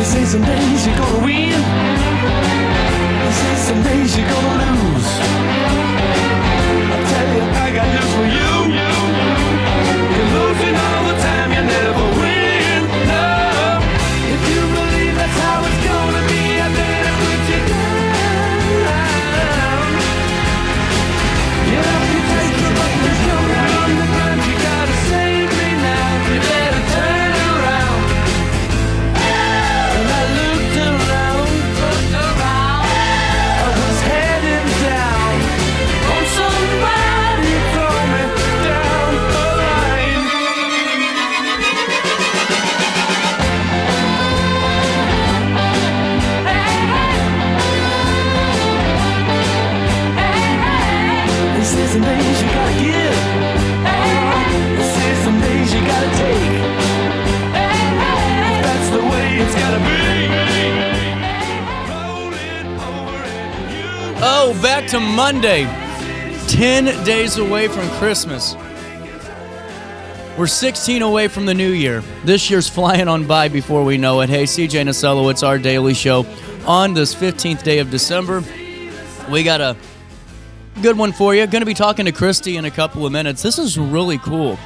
say some days you're gonna win. They say some days you're gonna lose. I tell you, I got news for you. You're losing all the time, you never win. No, if you believe that's how it's gonna be, I better put you down. You know you take the buttons, you're on the ground. You gotta save me now. You better turn around. And I looked around. I was heading down on somebody throw me down the line. This is some days you gotta give. This is some days you gotta take. That's the way it's gotta be. Rolling over and you. Oh, back to Monday. 10 days away from Christmas. We're 16 away from the new year. This year's flying on by before we know it. Hey, CJ Nasello, it's our daily show on this 15th day of December. We got a good one for you. Going to be talking to Christy in a couple of minutes. This is really cool.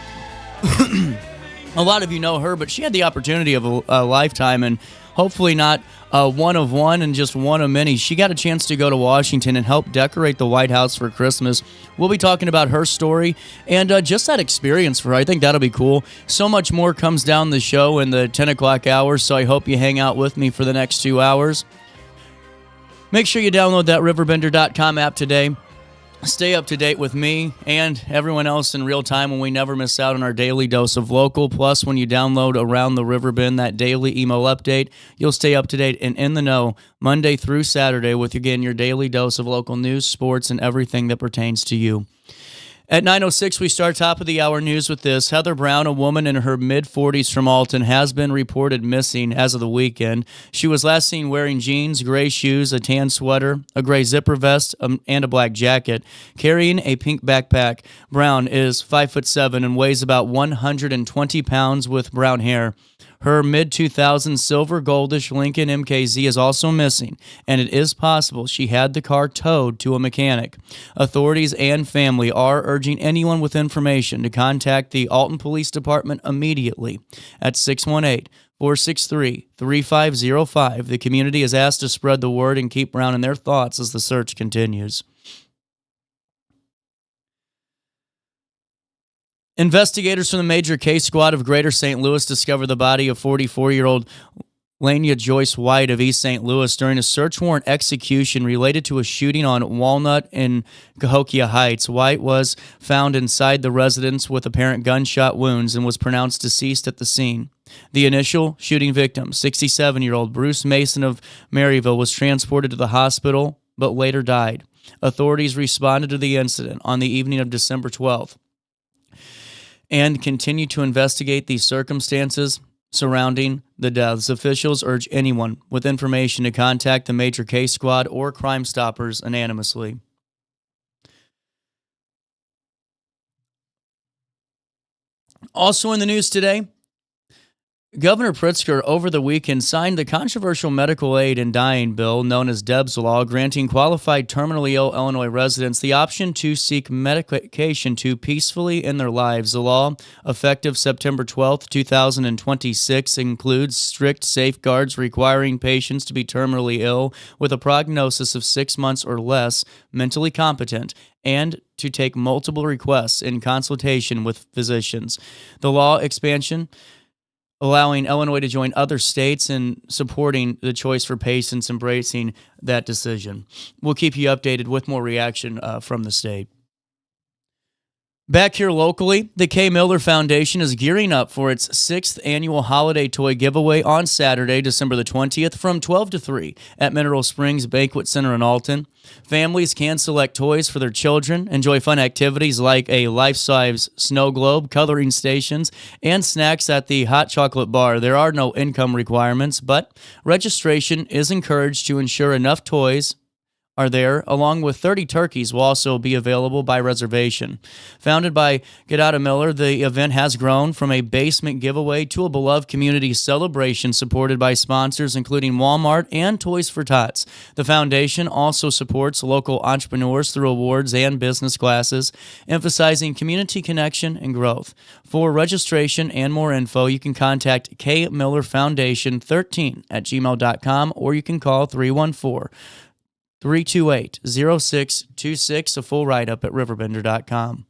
A lot of you know her, but she had the opportunity of a lifetime, and hopefully not one of one and just one of many. She got a chance to go to Washington and help decorate the White House for Christmas. We'll be talking about her story and just that experience for her. I think that'll be cool. So much more comes down the show in the 10 o'clock hour, so I hope you hang out with me for the next 2 hours. Make sure you download that RiverBender.com app today. Stay up to date with me and everyone else in real time when we never miss out on our daily dose of local. Plus, when you download Around the Riverbend, that daily email update, you'll stay up to date and in the know Monday through Saturday with, again, your daily dose of local news, sports, and everything that pertains to you. At 9:06, we start top of the hour news with this. Heather Brown, a woman in her mid-40s from Alton, has been reported missing as of the weekend. She was last seen wearing jeans, gray shoes, a tan sweater, a gray zipper vest, and a black jacket, carrying a pink backpack. Brown is 5'7" and weighs about 120 pounds with brown hair. Her mid-2000s silver goldish Lincoln MKZ is also missing, and it is possible she had the car towed to a mechanic. Authorities and family are urging anyone with information to contact the Alton Police Department immediately at 618-463-3505. The community is asked to spread the word and keep Brown in their thoughts as the search continues. Investigators from the Major Case Squad of Greater St. Louis discovered the body of 44-year-old Lania Joyce White of East St. Louis during a search warrant execution related to a shooting on Walnut in Cahokia Heights. White was found inside the residence with apparent gunshot wounds and was pronounced deceased at the scene. The initial shooting victim, 67-year-old Bruce Mason of Maryville, was transported to the hospital but later died. Authorities responded to the incident on the evening of December 12th. And continue to investigate the circumstances surrounding the deaths. Officials urge anyone with information to contact the Major Case Squad or Crime Stoppers anonymously. Also in the news today, Governor Pritzker over the weekend signed the controversial medical aid in dying bill known as Deb's Law, granting qualified terminally ill Illinois residents the option to seek medication to peacefully end their lives. The law, effective September 12, 2026, includes strict safeguards requiring patients to be terminally ill with a prognosis of 6 months or less, mentally competent, and to take multiple requests in consultation with physicians. The law expansion allowing Illinois to join other states in supporting the choice for patients embracing that decision. We'll keep you updated with more reaction from the state. Back here locally, the K. Miller Foundation is gearing up for its 6th annual holiday toy giveaway on Saturday, December the 20th from 12 to 3 at Mineral Springs Banquet Center in Alton. Families can select toys for their children, enjoy fun activities like a life-size snow globe, coloring stations, and snacks at the hot chocolate bar. There are no income requirements, but registration is encouraged to ensure enough toys are there, along with 30 turkeys will also be available by reservation. Founded by Gedada Miller, the event has grown from a basement giveaway to a beloved community celebration supported by sponsors including Walmart and Toys for Tots. The foundation also supports local entrepreneurs through awards and business classes, emphasizing community connection and growth. For registration and more info, you can contact kmillerfoundation13@gmail.com, or you can call 314-328-0626, a full write-up at RiverBender.com.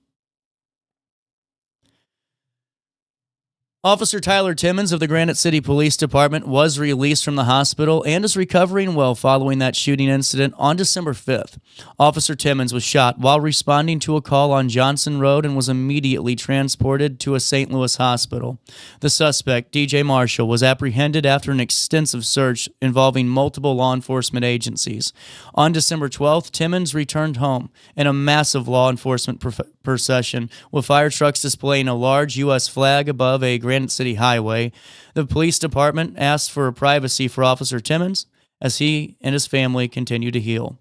Officer Tyler Timmons of the Granite City Police Department was released from the hospital and is recovering well following that shooting incident on December 5th. Officer Timmons was shot while responding to a call on Johnson Road and was immediately transported to a St. Louis hospital. The suspect, DJ Marshall, was apprehended after an extensive search involving multiple law enforcement agencies. On December 12th, Timmons returned home in a massive law enforcement procession with fire trucks displaying a large U.S. flag above a Granite City highway. The police department asked for privacy for Officer Timmons as he and his family continue to heal.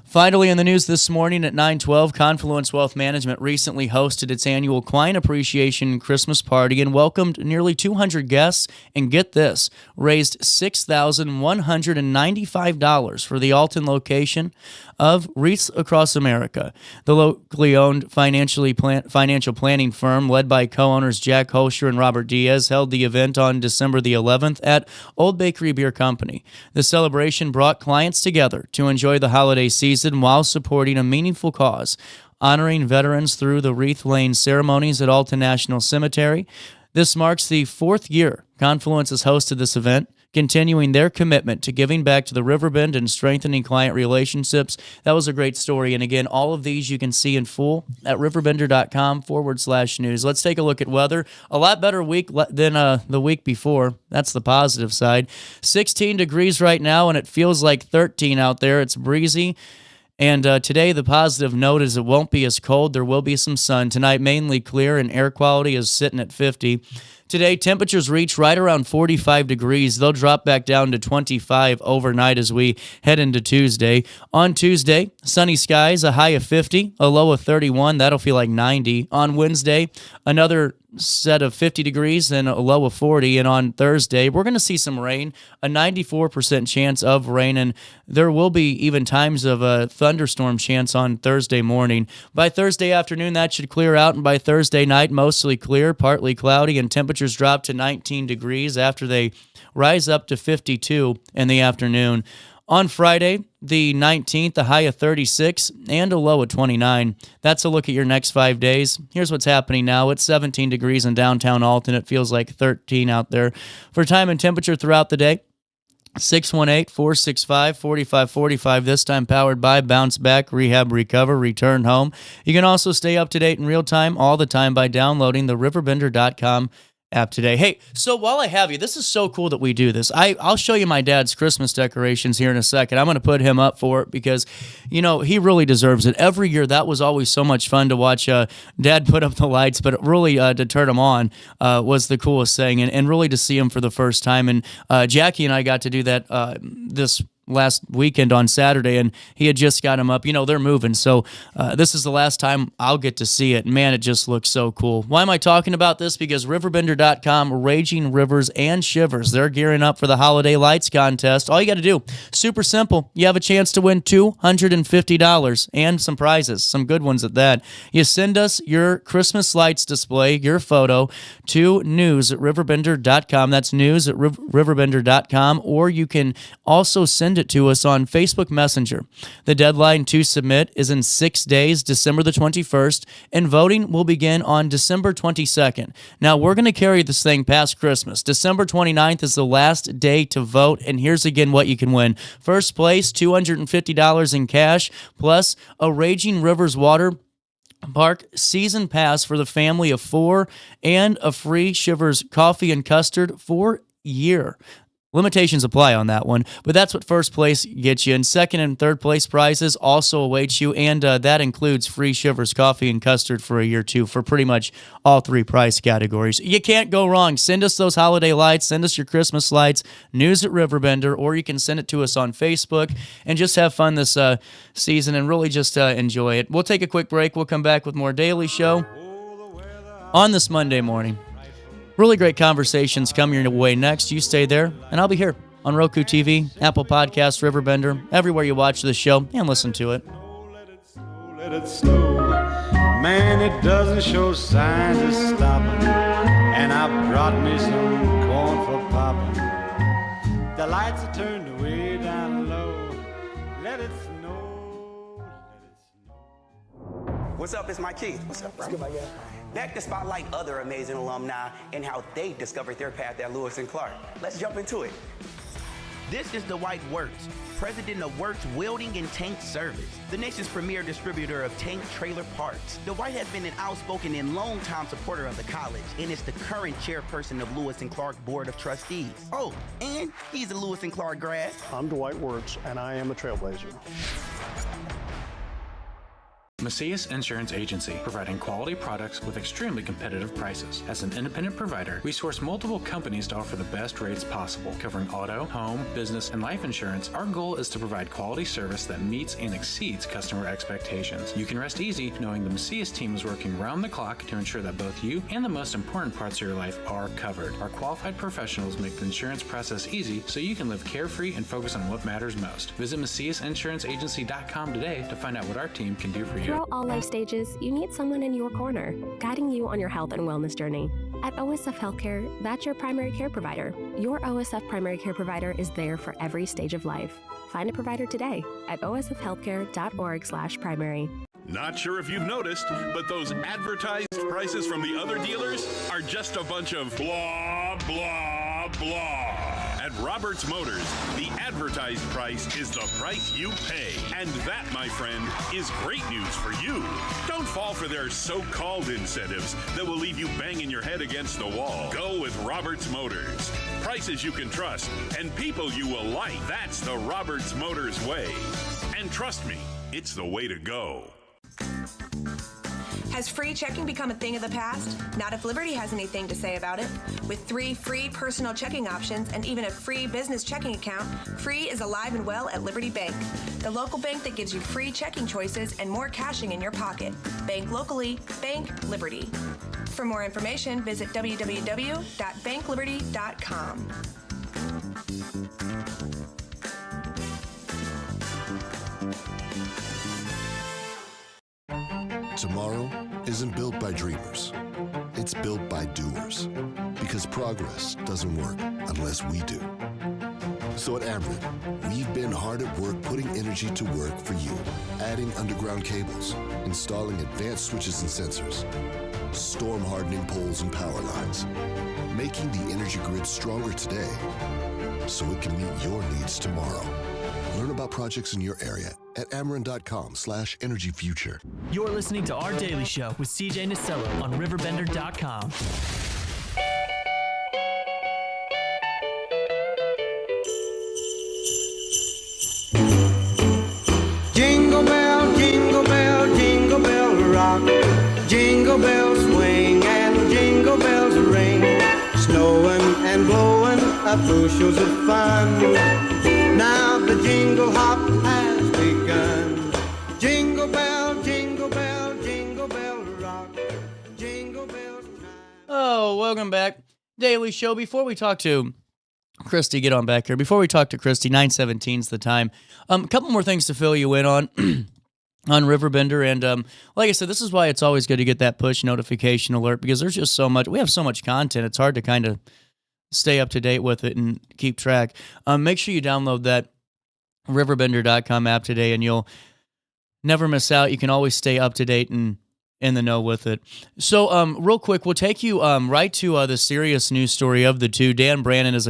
Finally, in the news this morning at 9:12, Confluence Wealth Management recently hosted its annual Client Appreciation Christmas Party and welcomed nearly 200 guests and, get this, raised $6,195 for the Alton location of Wreaths Across America. The locally owned financial planning firm, led by co-owners Jack Holscher and Robert Diaz, held the event on December the 11th at Old Bakery Beer Company. The celebration brought clients together to enjoy the holiday season while supporting a meaningful cause, honoring veterans through the wreath laying ceremonies at Alton National Cemetery. This marks the fourth year Confluence has hosted this event, continuing their commitment to giving back to the Riverbend and strengthening client relationships. That was a great story. And again, all of these you can see in full at RiverBender.com/news. Let's take a look at weather. A lot better week than the week before. That's the positive side. 16 degrees right now, and it feels like 13 out there. It's breezy. And today, the positive note is it won't be as cold. There will be some sun. Tonight, mainly clear, and air quality is sitting at 50. Today, temperatures reach right around 45 degrees. They'll drop back down to 25 overnight as we head into Tuesday. On Tuesday, sunny skies, a high of 50, a low of 31. That'll feel like 90. On Wednesday, another set of 50 degrees and a low of 40. And on Thursday, we're going to see some rain, a 94% chance of rain, and there will be even times of a thunderstorm chance on Thursday morning. By Thursday afternoon, that should clear out, and by Thursday night, mostly clear, partly cloudy, and temperatures drop to 19 degrees after they rise up to 52 in the afternoon. On Friday, the 19th, a high of 36 and a low of 29. That's a look at your next 5 days. Here's what's happening now. It's 17 degrees in downtown Alton. It feels like 13 out there. For time and temperature throughout the day, 618-465-4545, this time powered by Bounce Back, Rehab, Recover, Return Home. You can also stay up to date in real time all the time by downloading the RiverBender.com app today. Hey, so while I have you, this is so cool that we do this. I'll show you my dad's Christmas decorations here in a second. I'm going to put him up for it because, you know, he really deserves it. Every year, that was always so much fun to watch Dad put up the lights, but really to turn them on was the coolest thing, and really to see him for the first time. And Jackie and I got to do that this last weekend on Saturday, and he had just got him up. You know, they're moving, so this is the last time I'll get to see it. Man, it just looks so cool. Why am I talking about this? Because RiverBender.com, Raging Rivers and Shivers, they're gearing up for the Holiday Lights Contest. All you got to do, super simple. You have a chance to win $250 and some prizes, some good ones at that. You send us your Christmas lights display, your photo, to news@RiverBender.com. That's news@RiverBender.com, or you can also send it to us on Facebook Messenger. The deadline to submit is in 6 days, December the 21st, and voting will begin on December 22nd. Now, we're going to carry this thing past Christmas. December 29th is the last day to vote, and here's again what you can win. First place, $250 in cash, plus a Raging Rivers Water Park season pass for the family of 4, and a free Shivers coffee and custard for a year. Limitations apply on that one, but that's what first place gets you. And second and third place prizes also await you, and that includes free Shivers coffee and custard for a year, too, for pretty much all three price categories. You can't go wrong. Send us those holiday lights. Send us your Christmas lights, news at Riverbender, or you can send it to us on Facebook and just have fun this season and really just enjoy it. We'll take a quick break. We'll come back with more Daily Show on this Monday morning. Really great conversations coming your way next. You stay there, and I'll be here on Roku TV, Apple Podcasts, Riverbender, everywhere you watch this show and listen to it. Let it snow. Man, it doesn't show signs of stopping. And I brought me some corn for popping. The lights are turned way down low. Let it snow. Let it snow. What's up? It's Mike Keith. What's up, bro? Back to spotlight other amazing alumni and how they discovered their path at Lewis and Clark. Let's jump into it. This is Dwight Wirtz, president of Wirtz Welding and Tank Service, the nation's premier distributor of tank trailer parts. Dwight has been an outspoken and long-time supporter of the college and is the current chairperson of Lewis and Clark Board of Trustees. Oh, and he's a Lewis and Clark grad. I'm Dwight Wirtz, and I am a trailblazer. Macias Insurance Agency, providing quality products with extremely competitive prices. As an independent provider, we source multiple companies to offer the best rates possible, covering auto, home, business, and life insurance. Our goal is to provide quality service that meets and exceeds customer expectations. You can rest easy knowing the Macias team is working round the clock to ensure that both you and the most important parts of your life are covered. Our qualified professionals make the insurance process easy so you can live carefree and focus on what matters most. Visit MaciasInsuranceAgency.com today to find out what our team can do for you. Throughout all life stages, you need someone in your corner, guiding you on your health and wellness journey. At OSF Healthcare, that's your primary care provider. Your OSF primary care provider is there for every stage of life. Find a provider today at osfhealthcare.org/primary. Not sure if you've noticed, but those advertised prices from the other dealers are just a bunch of blah, blah, blah. At Roberts Motors, the advertised price is the price you pay. And that, my friend, is great news for you. Don't fall for their so-called incentives that will leave you banging your head against the wall. Go with Roberts Motors. Prices you can trust and people you will like. That's the Roberts Motors way. And trust me, it's the way to go. Has free checking become a thing of the past? Not if Liberty has anything to say about it. With 3 free personal checking options and even a free business checking account, free is alive and well at Liberty Bank, the local bank that gives you free checking choices and more cashing in your pocket. Bank locally, bank Liberty. For more information, visit www.bankliberty.com. Tomorrow isn't built by dreamers. It's built by doers. Because progress doesn't work unless we do. So at Ameren, we've been hard at work putting energy to work for you. Adding underground cables, installing advanced switches and sensors, storm hardening poles and power lines, making the energy grid stronger today so it can meet your needs tomorrow. Learn about projects in your area at Ameren.com/energyfuture. You're listening to Our Daily Show with CJ Nasello on RiverBender.com. Jingle bell, jingle bell, jingle bell rock. Jingle bells swing and jingle bells ring. Snowing and blowing up bushels of fun. Now the jingle hop has begun. Jingle bell, jingle bell, jingle bell rock. Jingle bells time. Oh, welcome back. Daily Show. Before we talk to Christy, get on back here. Before we talk to Christy, 9:17 is the time. A couple more things to fill you in on on Riverbender. And like I said, this is why it's always good to get that push notification alert, because there's just so much. We have so much content. It's hard to kind of stay up to date with it and keep track. Make sure you download that RiverBender.com app today, and you'll never miss out. You can always stay up to date and in the know with it. So, real quick, we'll take you right to the serious news story of the two. Dan Brannon is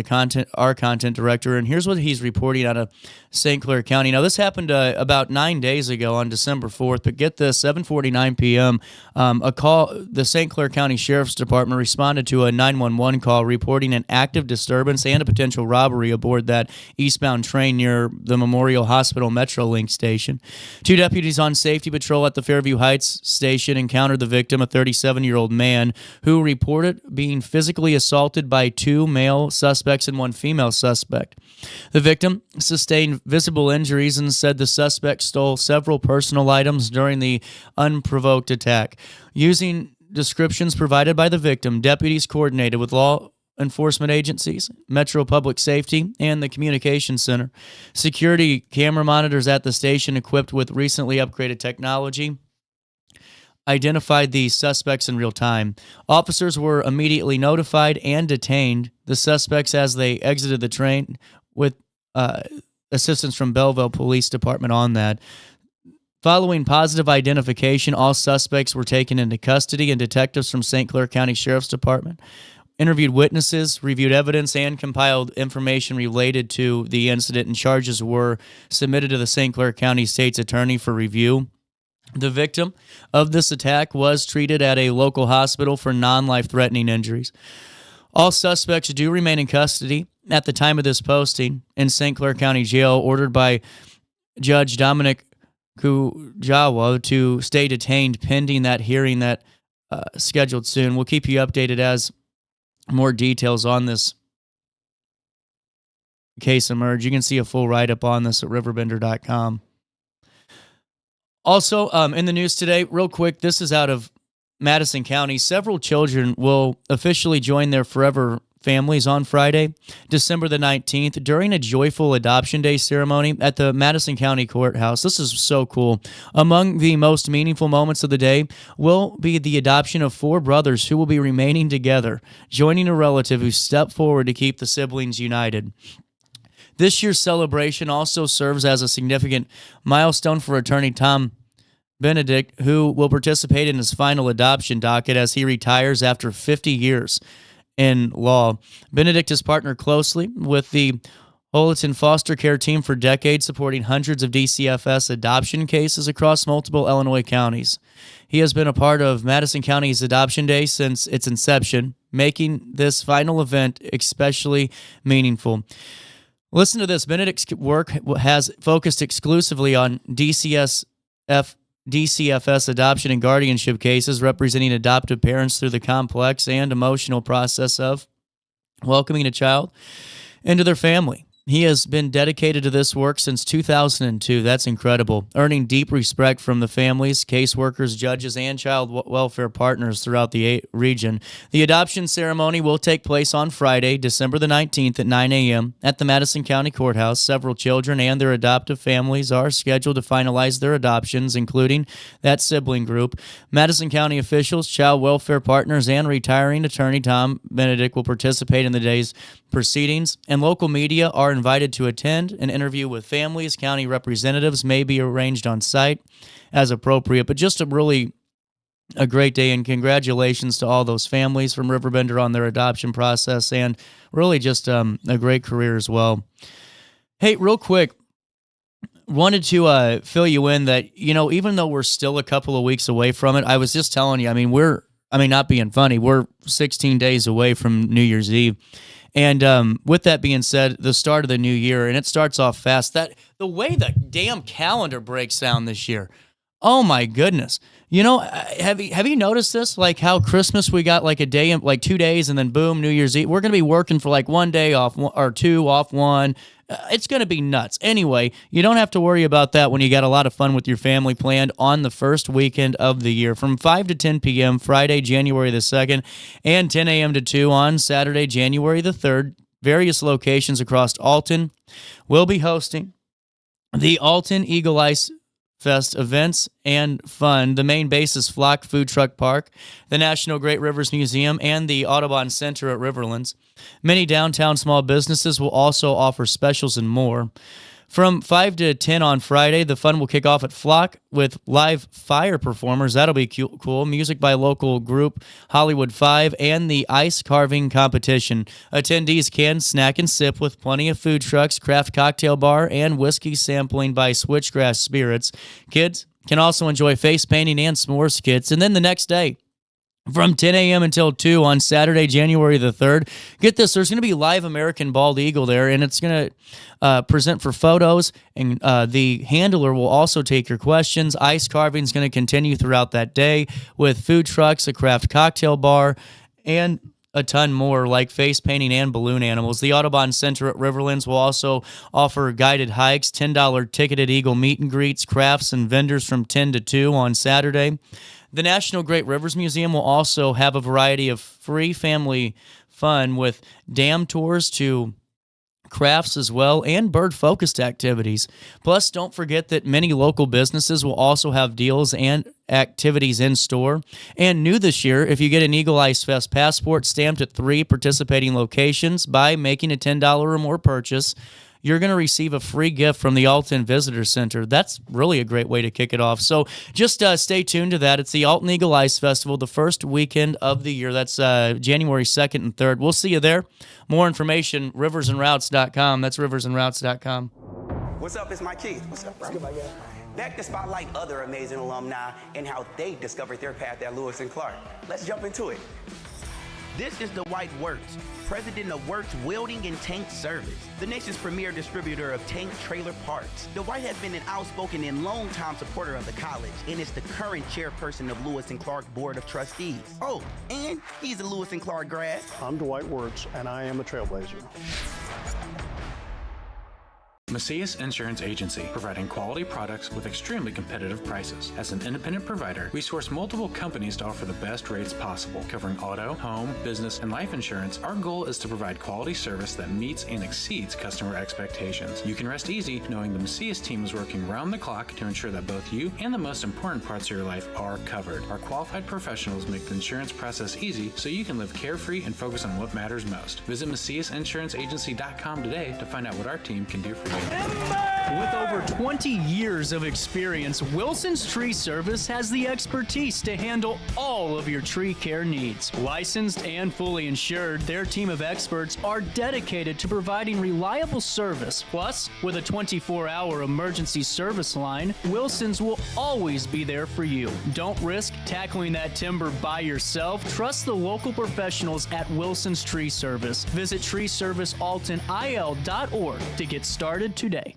our content director, and here's what he's reporting out of St. Clair County. Now, this happened about 9 days ago on December 4th, but get this, 7:49 p.m., a call, the St. Clair County Sheriff's Department responded to a 911 call reporting an active disturbance and a potential robbery aboard that eastbound train near the Memorial Hospital Metrolink station. Two deputies on safety patrol at the Fairview Heights station encountered the victim, a 37-year-old man, who reported being physically assaulted by two male suspects and one female suspect. The victim sustained visible injuries and said the suspect stole several personal items during the unprovoked attack. Using descriptions provided by the victim, deputies coordinated with law enforcement agencies, Metro Public Safety, and the Communications Center. Security camera monitors at the station, equipped with recently upgraded technology, identified the suspects in real time. Officers were immediately notified and detained the suspects as they exited the train, with assistance from Belleville Police Department on that. Following positive identification, all suspects were taken into custody, and detectives from St. Clair County Sheriff's Department interviewed witnesses, reviewed evidence, and compiled information related to the incident, and charges were submitted to the St. Clair County State's Attorney for review. The victim of this attack was treated at a local hospital for non-life-threatening injuries. All suspects do remain in custody at the time of this posting in St. Clair County Jail, ordered by Judge Dominic Kujawa to stay detained pending that hearing that scheduled soon. We'll keep you updated as more details on this case emerge. You can see a full write-up on this at RiverBender.com. Also, in the news today, real quick, this is out of Madison County. Several children will officially join their forever families on Friday, December the 19th, during a joyful Adoption Day ceremony at the Madison County Courthouse. This is so cool. Among the most meaningful moments of the day will be the adoption of four brothers who will be remaining together, joining a relative who stepped forward to keep the siblings united. This year's celebration also serves as a significant milestone for attorney Tom Benedict, who will participate in his final adoption docket as he retires after 50 years in law. Benedict has partnered closely with the Alton foster care team for decades, supporting hundreds of DCFS adoption cases across multiple Illinois counties. He has been a part of Madison County's Adoption Day since its inception, making this final event especially meaningful. Listen to this. Benedict's work has focused exclusively on DCFS adoption and guardianship cases, representing adoptive parents through the complex and emotional process of welcoming a child into their family. He has been dedicated to this work since 2002. That's incredible. Earning deep respect from the families, caseworkers, judges, and child welfare partners throughout the region. The adoption ceremony will take place on Friday, December the 19th at 9 a.m. at the Madison County Courthouse. Several children and their adoptive families are scheduled to finalize their adoptions, including that sibling group. Madison County officials, child welfare partners, and retiring attorney Tom Benedict will participate in the day's proceedings, and local media are invited to attend. An interview with families, county representatives may be arranged on site as appropriate. But just a great day, and congratulations to all those families from Riverbender on their adoption process, and really just a great career as well. Hey, real quick, wanted to fill you in that, even though we're still a couple of weeks away from it, I was just telling you, not being funny, we're 16 days away from New Year's Eve. And with that being said, the start of the new year, and it starts off fast. That the way the damn calendar breaks down this year, oh my goodness! Have you noticed this? Like how Christmas we got like a day, like 2 days, and then boom, New Year's Eve. We're gonna be working for like 1 day off or two off one. It's going to be nuts. Anyway, you don't have to worry about that when you got a lot of fun with your family planned on the first weekend of the year from 5 to 10 p.m. Friday, January the 2nd, and 10 a.m. to 2 on Saturday, January the 3rd. Various locations across Alton will be hosting the Alton Eagle Ice Fest events and fun. The main base is Flock Food Truck Park, the National Great Rivers Museum, and the Audubon Center at Riverlands. Many downtown small businesses will also offer specials and more. From 5 to 10 on Friday, the fun will kick off at Flock with live fire performers. That'll be cool. Music by local group Hollywood 5 and the ice carving competition. Attendees can snack and sip with plenty of food trucks, craft cocktail bar, and whiskey sampling by Switchgrass Spirits. Kids can also enjoy face painting and s'mores kits. And then the next day, from 10 a.m. until 2 on Saturday, January the 3rd. Get this, there's going to be live American Bald Eagle there, and it's going to present for photos, and the handler will also take your questions. Ice carving is going to continue throughout that day with food trucks, a craft cocktail bar, and a ton more like face painting and balloon animals. The Audubon Center at Riverlands will also offer guided hikes, $10 ticketed Eagle meet and greets, crafts, and vendors from 10 to 2 on Saturday. The National Great Rivers Museum will also have a variety of free family fun with dam tours to crafts as well, and bird-focused activities. Plus, don't forget that many local businesses will also have deals and activities in store. And new this year, if you get an Eagle Ice Fest passport stamped at 3 participating locations by making a $10 or more purchase, you're going to receive a free gift from the Alton Visitor Center. That's really a great way to kick it off. So just stay tuned to that. It's the Alton Eagle Ice Festival, the first weekend of the year. That's January 2nd and 3rd. We'll see you there. More information, riversandroutes.com. That's riversandroutes.com. What's up? It's my kid. What's up, bro? Back to spotlight other amazing alumni and how they discovered their path at Lewis and Clark. Let's jump into it. This is the White Works, president of Works Welding and Tank Service, the nation's premier distributor of tank trailer parts. The White has been an outspoken and long-time supporter of the college and is the current chairperson of Lewis and Clark Board of Trustees. Oh, and he's a Lewis and Clark grad. I'm Dwight Wirtz, and I am a trailblazer. Macias Insurance Agency, providing quality products with extremely competitive prices. As an independent provider, we source multiple companies to offer the best rates possible, covering auto, home, business, and life insurance. Our goal is to provide quality service that meets and exceeds customer expectations. You can rest easy knowing the Macias team is working round the clock to ensure that both you and the most important parts of your life are covered. Our qualified professionals make the insurance process easy so you can live carefree and focus on what matters most. Visit MaciasInsuranceAgency.com today to find out what our team can do for you. With over 20 years of experience, Wilson's Tree Service has the expertise to handle all of your tree care needs. Licensed and fully insured, their team of experts are dedicated to providing reliable service. Plus, with a 24-hour emergency service line, Wilson's will always be there for you. Don't risk tackling that timber by yourself. Trust the local professionals at Wilson's Tree Service. Visit treeservicealtonil.org to get started today.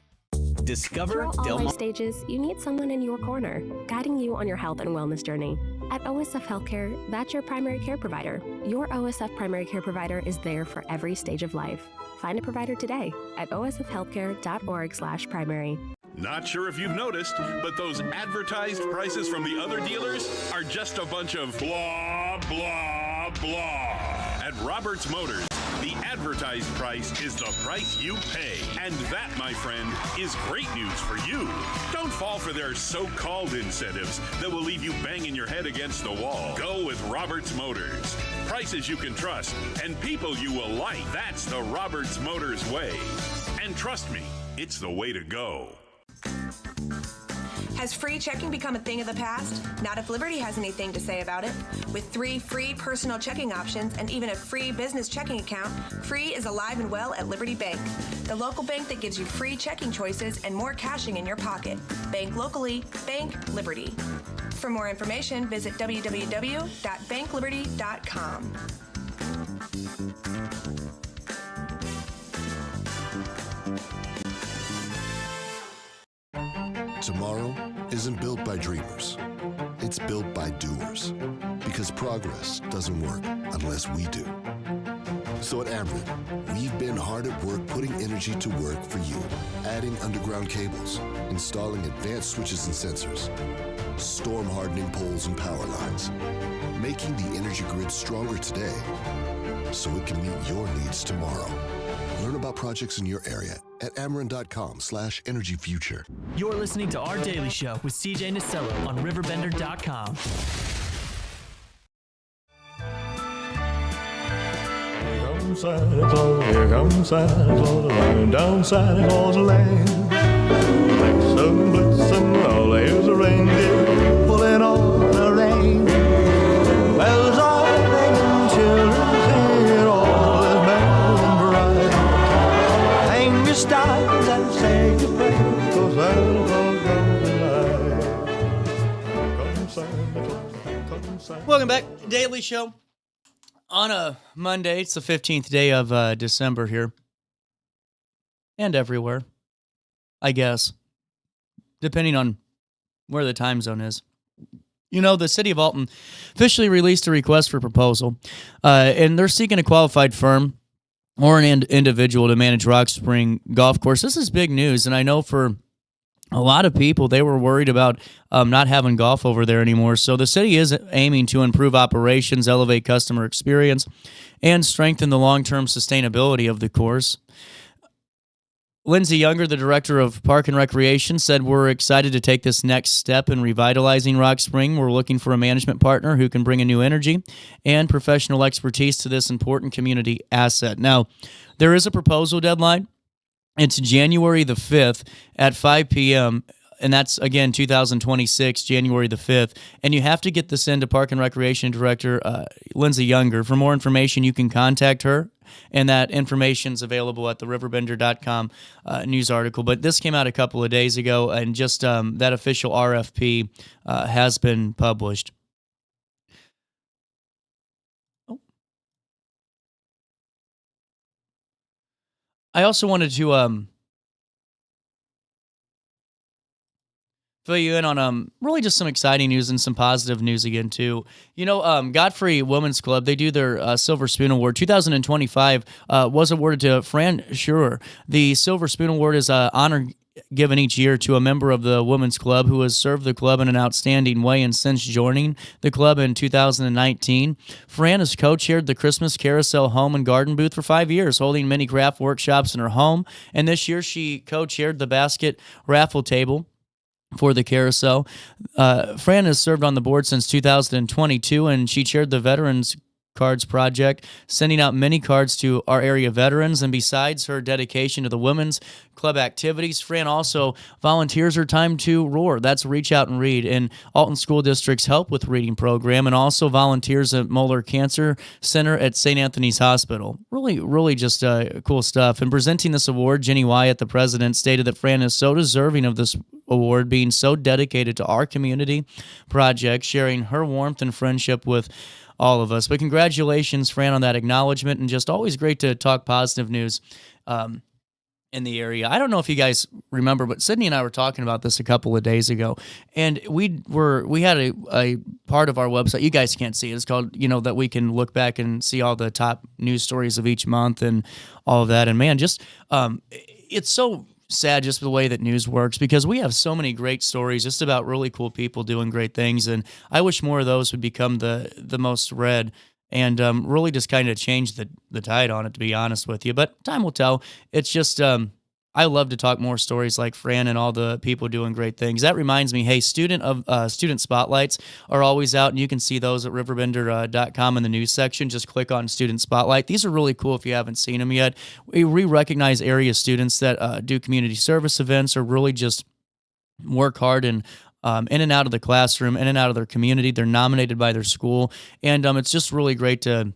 Discover all life stages, you need someone in your corner, guiding you on your health and wellness journey. At OSF Healthcare, that's your primary care provider. Your OSF primary care provider is there for every stage of life. Find a provider today at osfhealthcare.org/primary. Not sure if you've noticed, but those advertised prices from the other dealers are just a bunch of blah, blah, blah. At Roberts Motors, the advertised price is the price you pay. And that, my friend, is great news for you. Don't fall for their so-called incentives that will leave you banging your head against the wall. Go with Roberts Motors. Prices you can trust and people you will like. That's the Roberts Motors way. And trust me, it's the way to go. Has free checking become a thing of the past? Not if Liberty has anything to say about it. With 3 free personal checking options and even a free business checking account, free is alive and well at Liberty Bank, the local bank that gives you free checking choices and more cashing in your pocket. Bank locally, bank Liberty. For more information, visit www.bankliberty.com. Tomorrow isn't built by dreamers. It's built by doers. Because progress doesn't work unless we do. So at Amrit, we've been hard at work putting energy to work for you. Adding underground cables, installing advanced switches and sensors, storm hardening poles and power lines, making the energy grid stronger today so it can meet your needs tomorrow. Learn about projects in your area at Ameren.com/energyfuture. You're listening to Our Daily Show with CJ Nasello on RiverBender.com. Here comes Santa Claus, riding down Santa Claus Lane. sun blitzing, all there's a reindeer pulling on a rein. Bells are ringing, children singing, all is merry and bright. Hang your stockings and say your prayers, 'cause Santa Claus comes tonight. Come Santa Claus, come Santa. Welcome back, Daily Show. On a Monday, it's the 15th day of December here. And everywhere, I guess, depending on where the time zone is. You know, the city of Alton officially released a request for proposal, and they're seeking a qualified firm or an individual to manage Rock Spring Golf Course. This is big news, and I know for a lot of people, they were worried about not having golf over there anymore. So the city is aiming to improve operations, elevate customer experience, and strengthen the long-term sustainability of the course. Lindsay Younger, the director of Park and Recreation, said, "We're excited to take this next step in revitalizing Rock Spring. We're looking for a management partner who can bring a new energy and professional expertise to this important community asset." Now, there is a proposal deadline. It's January the 5th at 5 p.m., and that's, again, 2026, January the 5th. And you have to get this into Park and Recreation Director Lindsay Younger. For more information, you can contact her, and that information is available at the RiverBender.com news article. But this came out a couple of days ago, and just that official RFP has been published. Oh. I also wanted to fill you in on really just some exciting news and some positive news again, too. You know, Godfrey Women's Club, they do their Silver Spoon Award. 2025 was awarded to Fran Schpr. The Silver Spoon Award is an honor given each year to a member of the Women's Club who has served the club in an outstanding way, and since joining the club in 2019, Fran has co-chaired the Christmas Carousel Home and Garden booth for 5 years, holding many craft workshops in her home, and this year she co-chaired the basket raffle table for the carousel. Fran has served on the board since 2022, and she chaired the Veterans Cards Project, sending out many cards to our area veterans. And besides her dedication to the women's club activities, Fran also volunteers her time to ROAR. That's Reach Out and Read, in Alton School District's Help with Reading program, and also volunteers at Moeller Cancer Center at St. Anthony's Hospital. Really just cool stuff. And presenting this award, Jenny Wyatt, the president, stated that Fran is so deserving of this award, being so dedicated to our community project, sharing her warmth and friendship with all of us. But congratulations, Fran, on that acknowledgement, and just always great to talk positive news in the area. I don't know if you guys remember, but Sydney and I were talking about this a couple of days ago, and we had a part of our website. You guys can't see it. It's called, that we can look back and see all the top news stories of each month and all of that. And man, just it's so sad just the way that news works, because we have so many great stories just about really cool people doing great things, and I wish more of those would become the most read, and really just kind of change the tide on it, to be honest with you. But time will tell. It's just I love to talk more stories like Fran and all the people doing great things. That reminds me, hey, student spotlights are always out, and you can see those at RiverBender.com in the news section. Just click on Student Spotlight. These are really cool if you haven't seen them yet. We recognize area students that do community service events, or really just work hard and in and out of the classroom, in and out of their community. They're nominated by their school, and it's just really great to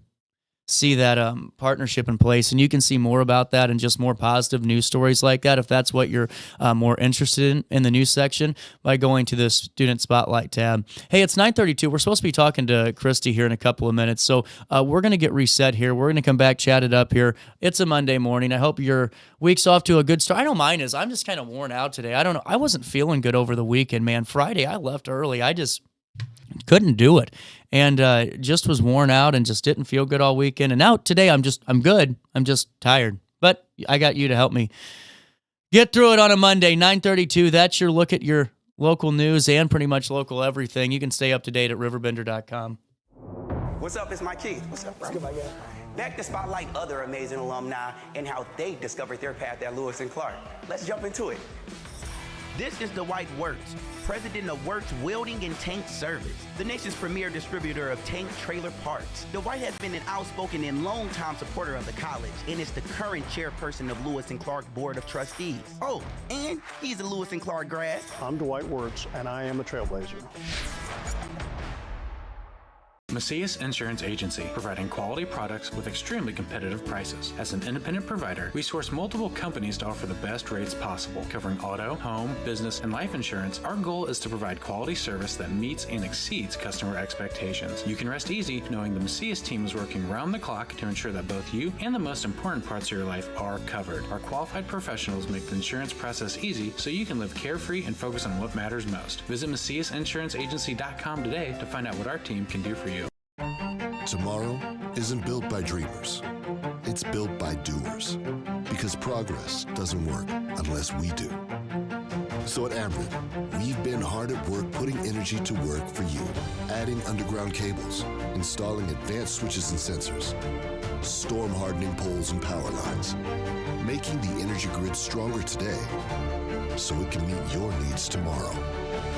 see that partnership in place. And you can see more about that and just more positive news stories like that, if that's what you're more interested in the news section, by going to the Student Spotlight tab. Hey, it's 9:32. We're supposed to be talking to Christy here in a couple of minutes, so we're going to get reset here. We're going to come back, chat it up here. It's a Monday morning. I hope your week's off to a good start. I know mine is. I'm just kind of worn out today. I don't know. I wasn't feeling good over the weekend, man. Friday, I left early. I just couldn't do it, and just was worn out and just didn't feel good all weekend. And now today I'm good. I'm just tired, but I got you to help me get through it on a Monday. 9:32. That's your look at your local news and pretty much local everything. You can stay up to date at RiverBender.com. What's up? It's Mike Keith. What's up, bro? Back to spotlight other amazing alumni and how they discovered their path at Lewis and Clark. Let's jump into it. This is Dwight Wirtz, president of Wirtz Welding and Tank Service, the nation's premier distributor of tank trailer parts. Dwight has been an outspoken and long-time supporter of the college and is the current chairperson of Lewis and Clark Board of Trustees. Oh, and he's a Lewis and Clark grad. I'm Dwight Wirtz, and I am a trailblazer. Macias Insurance Agency, providing quality products with extremely competitive prices. As an independent provider, we source multiple companies to offer the best rates possible, covering auto, home, business, and life insurance. Our goal is to provide quality service that meets and exceeds customer expectations. You can rest easy knowing the Macias team is working round the clock to ensure that both you and the most important parts of your life are covered. Our qualified professionals make the insurance process easy so you can live carefree and focus on what matters most. Visit MaciasInsuranceAgency.com today to find out what our team can do for you. Tomorrow isn't built by dreamers. It's built by doers. Because progress doesn't work unless we do. So at Amrit, we've been hard at work putting energy to work for you. Adding underground cables, installing advanced switches and sensors, storm hardening poles and power lines, making the energy grid stronger today so it can meet your needs tomorrow.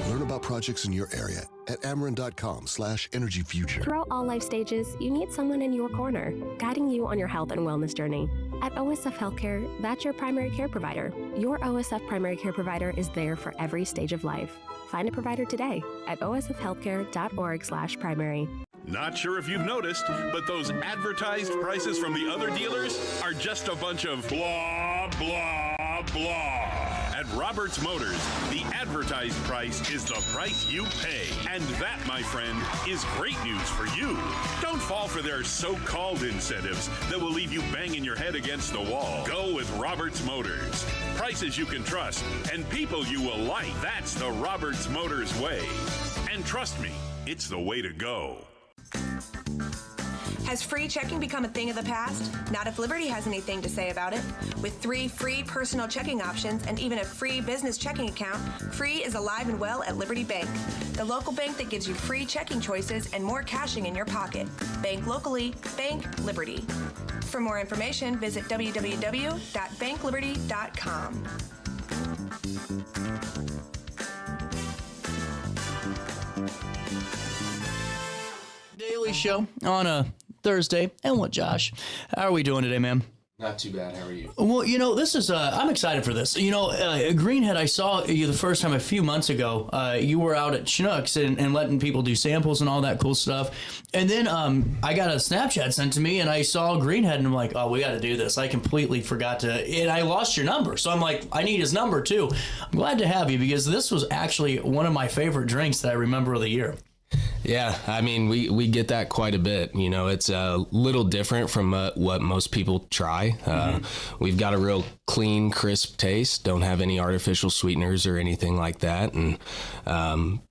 Learn about projects in your area at Ameren.com/energyfuture. Throughout all life stages, you need someone in your corner, guiding you on your health and wellness journey. At OSF Healthcare, that's your primary care provider. Your OSF primary care provider is there for every stage of life. Find a provider today at osfhealthcare.org/primary. Not sure if you've noticed, but those advertised prices from the other dealers are just a bunch of blah, blah, blah. At Roberts Motors, the advertised price is the price you pay. And that, my friend, is great news for you. Don't fall for their so-called incentives that will leave you banging your head against the wall. Go with Roberts Motors. Prices you can trust and people you will like. That's the Roberts Motors way. And trust me, it's the way to go. Has free checking become a thing of the past? Not if Liberty has anything to say about it. With 3 free personal checking options and even a free business checking account, free is alive and well at Liberty Bank, the local bank that gives you free checking choices and more cashing in your pocket. Bank locally, bank Liberty. For more information, visit www.bankliberty.com. Daily show on a Thursday. And what, Josh? How are we doing today, man? Not too bad. How are you? Well, you know, this is, I'm excited for this. You know, Greenhead, I saw you the first time a few months ago. You were out at Schnucks and letting people do samples and all that cool stuff. And then I got a Snapchat sent to me and I saw Greenhead and I'm like, oh, we got to do this. I completely forgot to, and I lost your number. So I'm like, I need his number too. I'm glad to have you because this was actually one of my favorite drinks that I remember of the year. Yeah, I mean, we get that quite a bit. You know, it's a little different from what most people try. We've got a real clean, crisp taste, don't have any artificial sweeteners or anything like that. And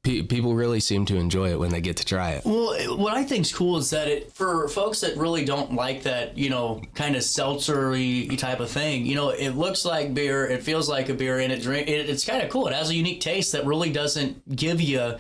people really seem to enjoy it when they get to try it. Well, what I think's cool is that for folks that really don't like that, you know, kind of seltzer-y type of thing, you know, it looks like beer, it feels like a beer, and it's kind of cool. It has a unique taste that really doesn't give you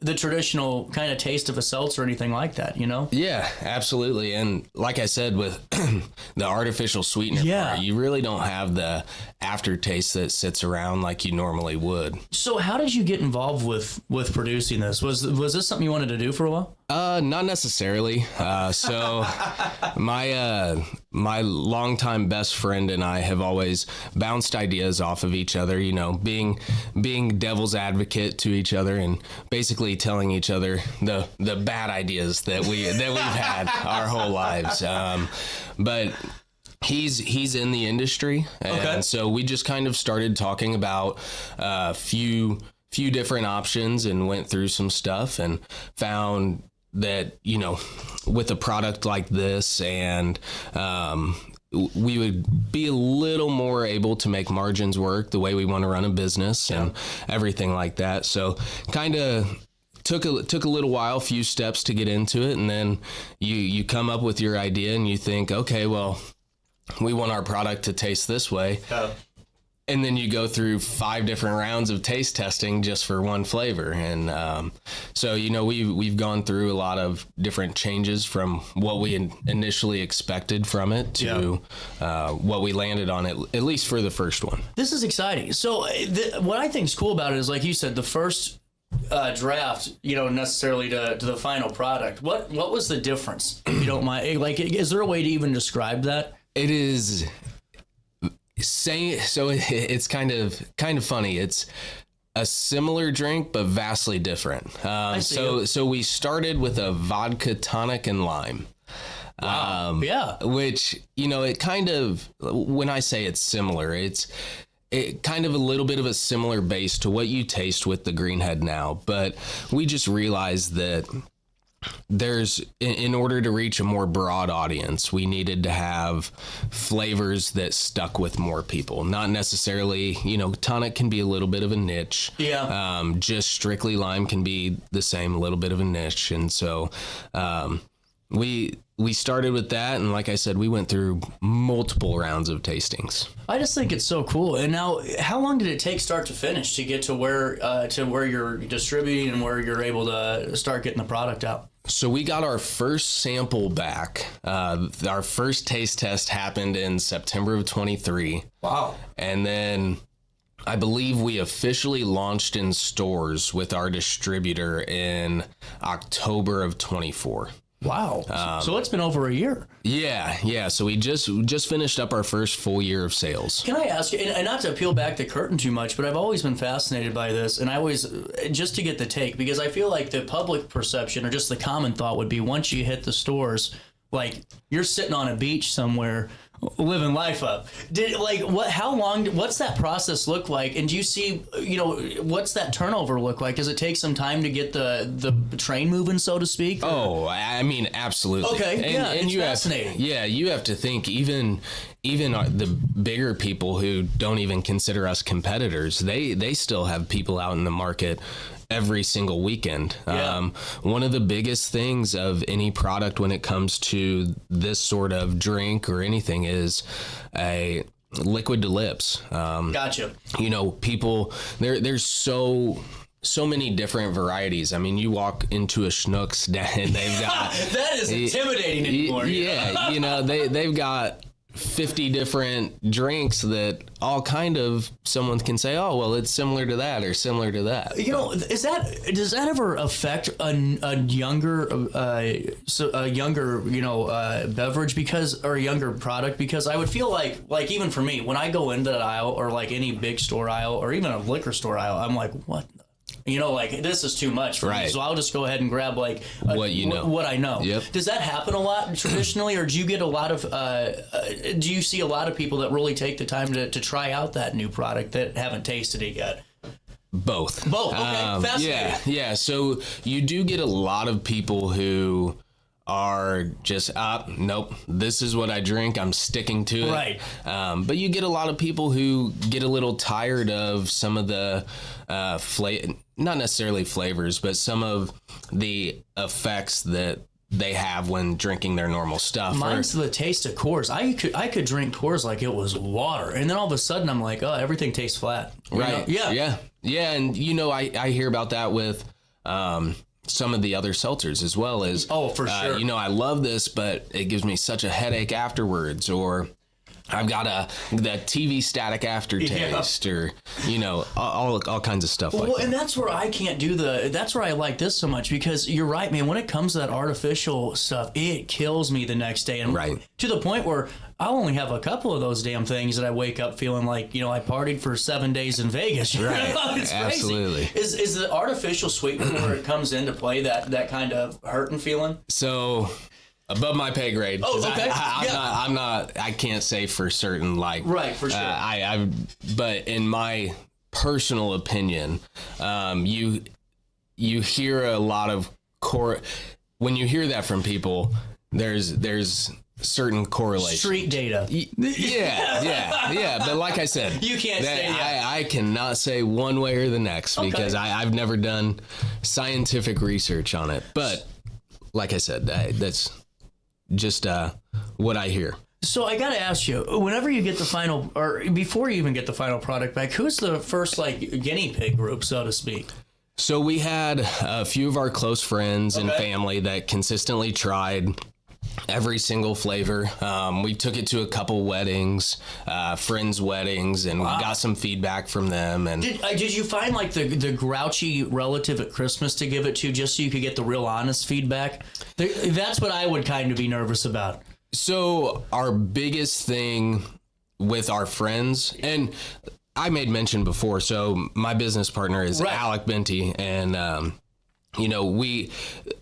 the traditional kind of taste of a seltzer or anything like that, you know? Yeah, absolutely. And like I said, with the artificial sweetener part, you really don't have the aftertaste that sits around like you normally would. So how did you get involved with producing this? Was this something you wanted to do for a while? Not necessarily. So my longtime best friend and I have always bounced ideas off of each other, you know, being devil's advocate to each other and basically telling each other the bad ideas that we've had our whole lives. But he's in the industry, and so we just kind of started talking about a few different options and went through some stuff and found that, you know, with a product like this and we would be a little more able to make margins work the way we want to run a business and everything like that. So kind of took a little while, a few steps to get into it. And then you come up with your idea and you think, okay, well, we want our product to taste this way. And then you go through 5 different rounds of taste testing just for one flavor. And so, we've gone through a lot of different changes from what we initially expected from it to what we landed on, at least for the first one. This is exciting. So what I think is cool about it is, like you said, the first draft, necessarily to the final product. What was the difference, if you don't mind? Like, is there a way to even describe that? It is... So it's kind of funny. It's a similar drink, but vastly different. So we started with a vodka tonic and lime. Wow. Which, it kind of, when I say it's similar, it kind of a little bit of a similar base to what you taste with the Greenhead now. But we just realized that in order to reach a more broad audience, we needed to have flavors that stuck with more people. Not necessarily, tonic can be a little bit of a niche. Yeah. Just strictly lime can be the same, a little bit of a niche. And so we started with that, and like I said, we went through multiple rounds of tastings. I just think it's so cool. And now, how long did it take start to finish to get to where you're distributing and where you're able to start getting the product out? So we got our first sample back. Our first taste test happened in September of 23. Wow. And then I believe we officially launched in stores with our distributor in October of 24. Wow. So it's been over a year. Yeah. So we just finished up our first full year of sales. Can I ask you, and not to peel back the curtain too much, but I've always been fascinated by this, and I always, just to get the take, because I feel like the public perception or just the common thought would be once you hit the stores, like you're sitting on a beach somewhere living life up. What's that process look like? And do you see, what's that turnover look like? Does it take some time to get the train moving, so to speak? Oh, I mean, absolutely. Okay, and it's fascinating. You have to think even the bigger people who don't even consider us competitors, they still have people out in the market every single weekend. Yeah. One of the biggest things of any product when it comes to this sort of drink or anything is a liquid to lips. Gotcha. People, there's so many different varieties. I mean, you walk into a Schnucks and they've got... That is intimidating anymore. Yeah, they've got 50 different drinks that all kind of someone can say, oh, well, it's similar to that or similar to that. Does that ever affect a younger beverage or a younger product? Because I would feel like even for me, when I go into that aisle or like any big store aisle or even a liquor store aisle, I'm like, what? This is too much for me, so I'll just go ahead and grab what I know. Yep. Does that happen a lot traditionally, or do you get a lot of? Do you see a lot of people that really take the time to try out that new product that haven't tasted it yet? Both. Okay. Fascinating. Yeah. So you do get a lot of people who are just, nope, this is what I drink, I'm sticking to it. Right. But you get a lot of people who get a little tired of some of the not necessarily flavors, but some of the effects that they have when drinking their normal stuff. Mine's the taste of Coors. I could drink Coors like it was water, and then all of a sudden I'm like, oh, everything tastes flat. Right. Yeah. And I hear about that with some of the other seltzers as well as, for sure. I love this, but it gives me such a headache afterwards, or I've got the TV static aftertaste, or all kinds of stuff like that. And that's where I can't do that's where I like this so much, because you're right, man. When it comes to that artificial stuff, it kills me the next day, and to the point where I'll only have a couple of those damn things that I wake up feeling like, I partied for 7 days in Vegas. Right. It's Absolutely. Crazy. Is the artificial sweetener where it comes into play that kind of hurting feeling? So above my pay grade. Oh, okay. I can't say for certain, right, for sure. But in my personal opinion, you hear a lot of when you hear that from people, there's certain correlation. Street data. Yeah. But like I said, you can't say that. I cannot say one way or the next, because I've never done scientific research on it. But like I said, that's just what I hear. So I got to ask you, whenever you get the final, or before you even get the final product back, who's the first guinea pig group, so to speak? So we had a few of our close friends and family that consistently tried every single flavor. We took it to a couple weddings, friends' weddings, and we got some feedback from them. And did you find the grouchy relative at Christmas to give it to, just so you could get the real honest feedback? That's what I would kind of be nervous about. So our biggest thing with our friends, and I made mention before, so my business partner is Alec Benty, and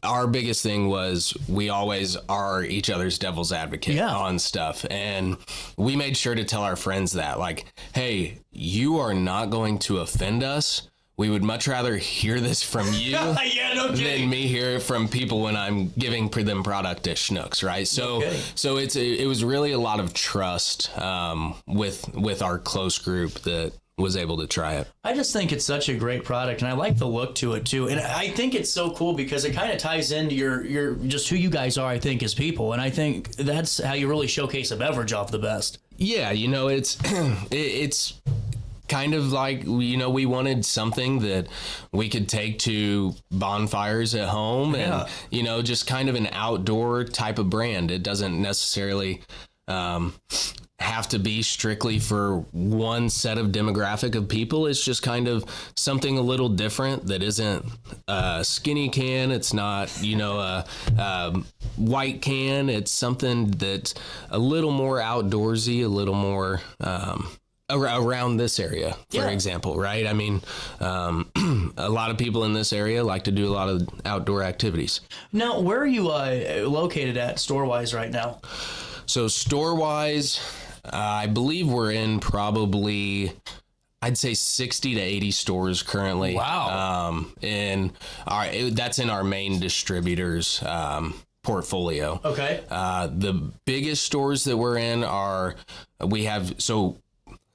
our biggest thing was we always are each other's devil's advocate on stuff. And we made sure to tell our friends that, hey, you are not going to offend us. We would much rather hear this from you than me hear it from people when I'm giving them product at Schnucks, right? So it was really a lot of trust with our close group that was able to try it. I just think it's such a great product, and I like the look to it too. And I think it's so cool because it kind of ties into your just who you guys are, I think, as people. And I think that's how you really showcase a beverage off the best. Yeah, it's kind of we wanted something that we could take to bonfires at home and, just kind of an outdoor type of brand. It doesn't necessarily have to be strictly for one set of demographic of people. It's just kind of something a little different that isn't a skinny can. It's not, a white can. It's something that's a little more outdoorsy, a little more around this area, for example, right? I mean, a lot of people in this area like to do a lot of outdoor activities. Now, where are you located at store-wise right now? So store-wise, I believe we're in probably, I'd say 60 to 80 stores currently. Wow. That's in our main distributors portfolio. Okay. The biggest stores that we're in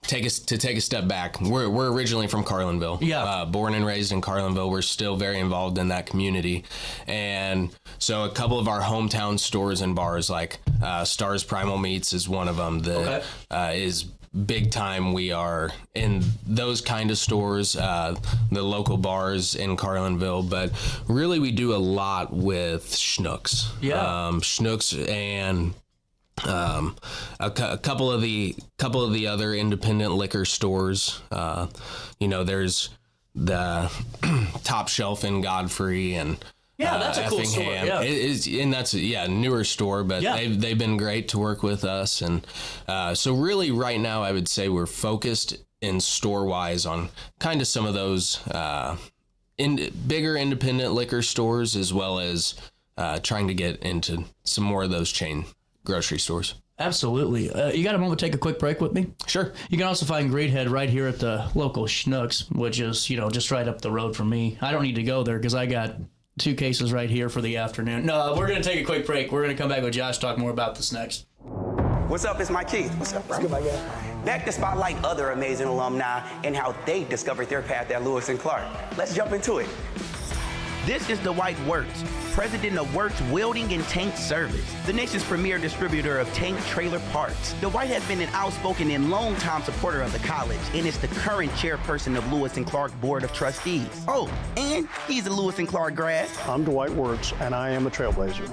take a step back. We're originally from Carlinville. Yeah. Born and raised in Carlinville. We're still very involved in that community. And so a couple of our hometown stores and bars, like Stars Primal Meats is one of them that is big time. We are in those kind of stores, the local bars in Carlinville, but really we do a lot with Schnucks. Yeah. Schnucks and a couple of the other independent liquor stores. There's the Top Shelf in Godfrey and that's a cool store. Yeah. That's a newer store, but they've been great to work with us. And so really right now I would say we're focused in store wise on kind of some of those bigger independent liquor stores, as well as trying to get into some more of those chain grocery stores. Absolutely. You got a moment to take a quick break with me? Sure. You can also find Greathead right here at the local Schnucks, which is, just right up the road from me. I don't need to go there because I got 2 cases right here for the afternoon. No, we're going to take a quick break. We're going to come back with Josh, talk more about this next. What's up? It's Mike Keith. What's up, bro? Back to spotlight other amazing alumni and how they discovered their path at Lewis and Clark. Let's jump into it. This is Dwight Wirtz, president of Wirtz Welding and Tank Service, the nation's premier distributor of tank trailer parts. Dwight has been an outspoken and long-time supporter of the college and is the current chairperson of Lewis and Clark Board of Trustees. Oh, and he's a Lewis and Clark grad. I'm Dwight Wirtz, and I am a trailblazer.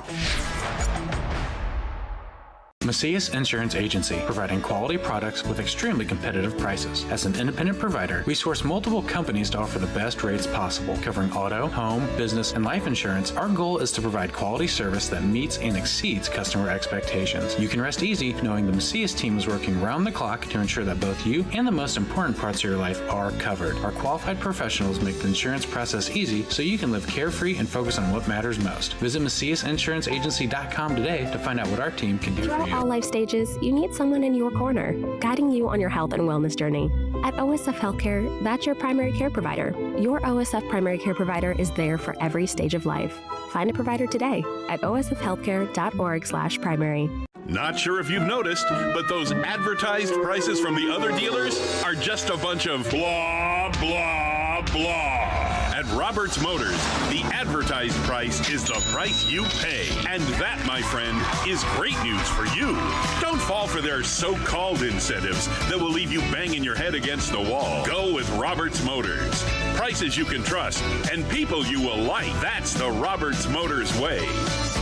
Macias Insurance Agency, providing quality products with extremely competitive prices. As an independent provider, we source multiple companies to offer the best rates possible, covering auto, home, business, and life insurance. Our goal is to provide quality service that meets and exceeds customer expectations. You can rest easy knowing the Macias team is working round the clock to ensure that both you and the most important parts of your life are covered. Our qualified professionals make the insurance process easy so you can live carefree and focus on what matters most. Visit MaciasInsuranceAgency.com today to find out what our team can do for you. All life stages, you need someone in your corner, guiding you on your health and wellness journey. At OSF Healthcare, that's your primary care provider. Your OSF primary care provider is there for every stage of life. Find a provider today at osfhealthcare.org/primary. Not sure if you've noticed, but those advertised prices from the other dealers are just a bunch of blah, blah, blah. At Roberts Motors, the advertised price is the price you pay. And that, my friend, is great news for you. Don't fall for their so-called incentives that will leave you banging your head against the wall. Go with Roberts Motors. Prices you can trust and people you will like. That's the Roberts Motors way.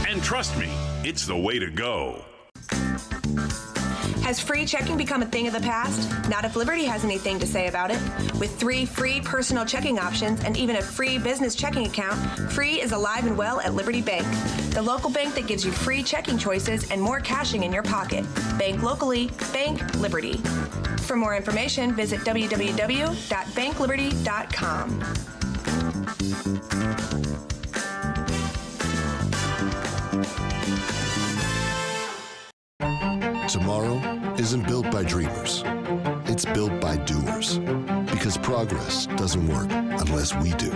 And trust me, it's the way to go. Has free checking become a thing of the past? Not if Liberty has anything to say about it. With 3 free personal checking options and even a free business checking account, free is alive and well at Liberty Bank, the local bank that gives you free checking choices and more cashing in your pocket. Bank locally, bank Liberty. For more information, visit www.bankliberty.com. Tomorrow isn't built by dreamers. It's built by doers. Because progress doesn't work unless we do.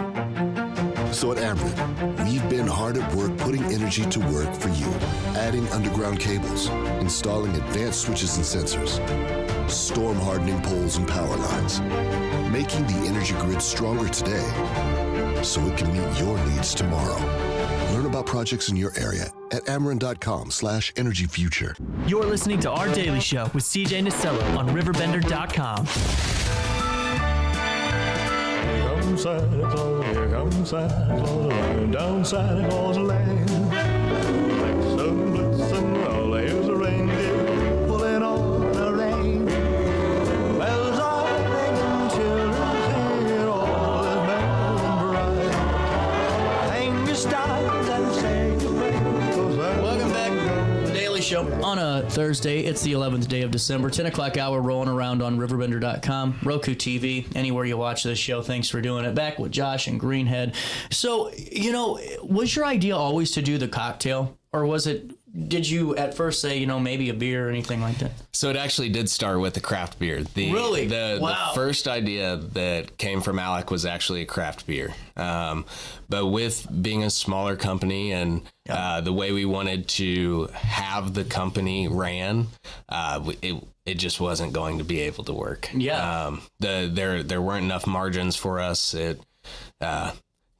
So at Ameren, we've been hard at work putting energy to work for you. Adding underground cables, installing advanced switches and sensors, storm hardening poles and power lines, making the energy grid stronger today so it can meet your needs tomorrow. Learn about projects in your area at Ameren.com/energyfuture. You're listening to Our Daily Show with CJ Nasello on RiverBender.com. Here comes Santa Claus, here comes Santa Claus, riding down Santa Claus Lane. Blitzen, blitzen, all here's a reindeer pulling on the rein. Bells are ringing, children hear, all is merry and bright. Hang your stars and say your prayers. Welcome back to the Daily Show on a Thursday. It's the 11th day of December, 10 o'clock hour, rolling around on RiverBender.com, Roku TV, anywhere you watch this show. Thanks for doing it. Back with Josh and Greenhead. So, was your idea always to do the cocktail, or did you at first say, maybe a beer or anything like that? So it actually did start with the craft beer. Really? The first idea that came from Alec was actually a craft beer. But with being a smaller company and the way we wanted to have the company ran, it just wasn't going to be able to work. Yeah. There weren't enough margins for us. It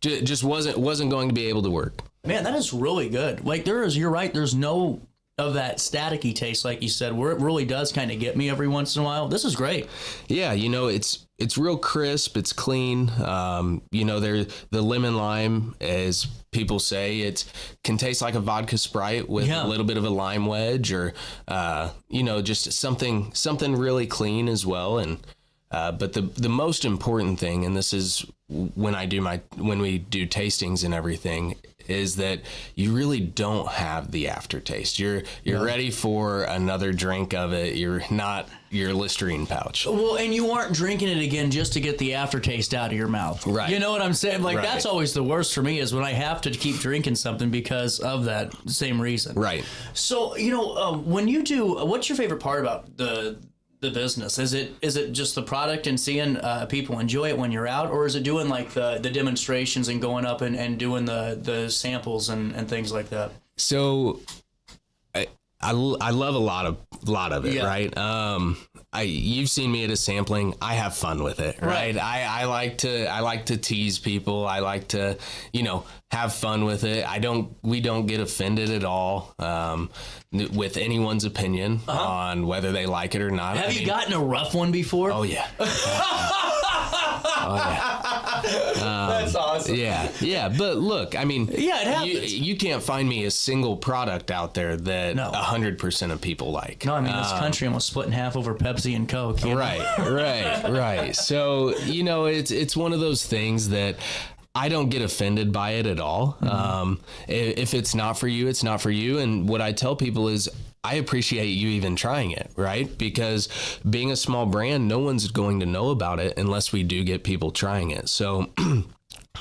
just wasn't going to be able to work. Man, that is really good. Like you're right. There's no of that staticky taste, like you said, where it really does kind of get me every once in a while. This is great. Yeah, it's real crisp. It's clean. The lemon lime, as people say, it can taste like a vodka Sprite with a little bit of a lime wedge, or just something really clean as well. And but the most important thing, and this is when we do tastings and everything, is that you really don't have the aftertaste. You're ready for another drink of it. You're not your Listerine pouch. Well, and you aren't drinking it again just to get the aftertaste out of your mouth. Right. You know what I'm saying? Like, right. That's always the worst for me, is when I have to keep drinking something because of that same reason. Right. So, when you do, what's your favorite part about the business? Is it just the product and seeing people enjoy it when you're out, or is it doing like the demonstrations and going up and doing the samples and things like that? So I love a lot of it, right? You've seen me at a sampling. I have fun with it, right? I like to tease people. I like to, have fun with it. We don't get offended at all with anyone's opinion on whether they like it or not. Have you gotten a rough one before? Oh yeah. That's awesome. Yeah. But look, I mean, it happens. You can't find me a single product out there that 100% of people like. No, I mean, this country almost split in half over Pepsi and Coke. Right. So, it's one of those things that I don't get offended by it at all. Mm-hmm. If it's not for you, it's not for you. And what I tell people is, I appreciate you even trying it, right? Because being a small brand, no one's going to know about it unless we do get people trying it. So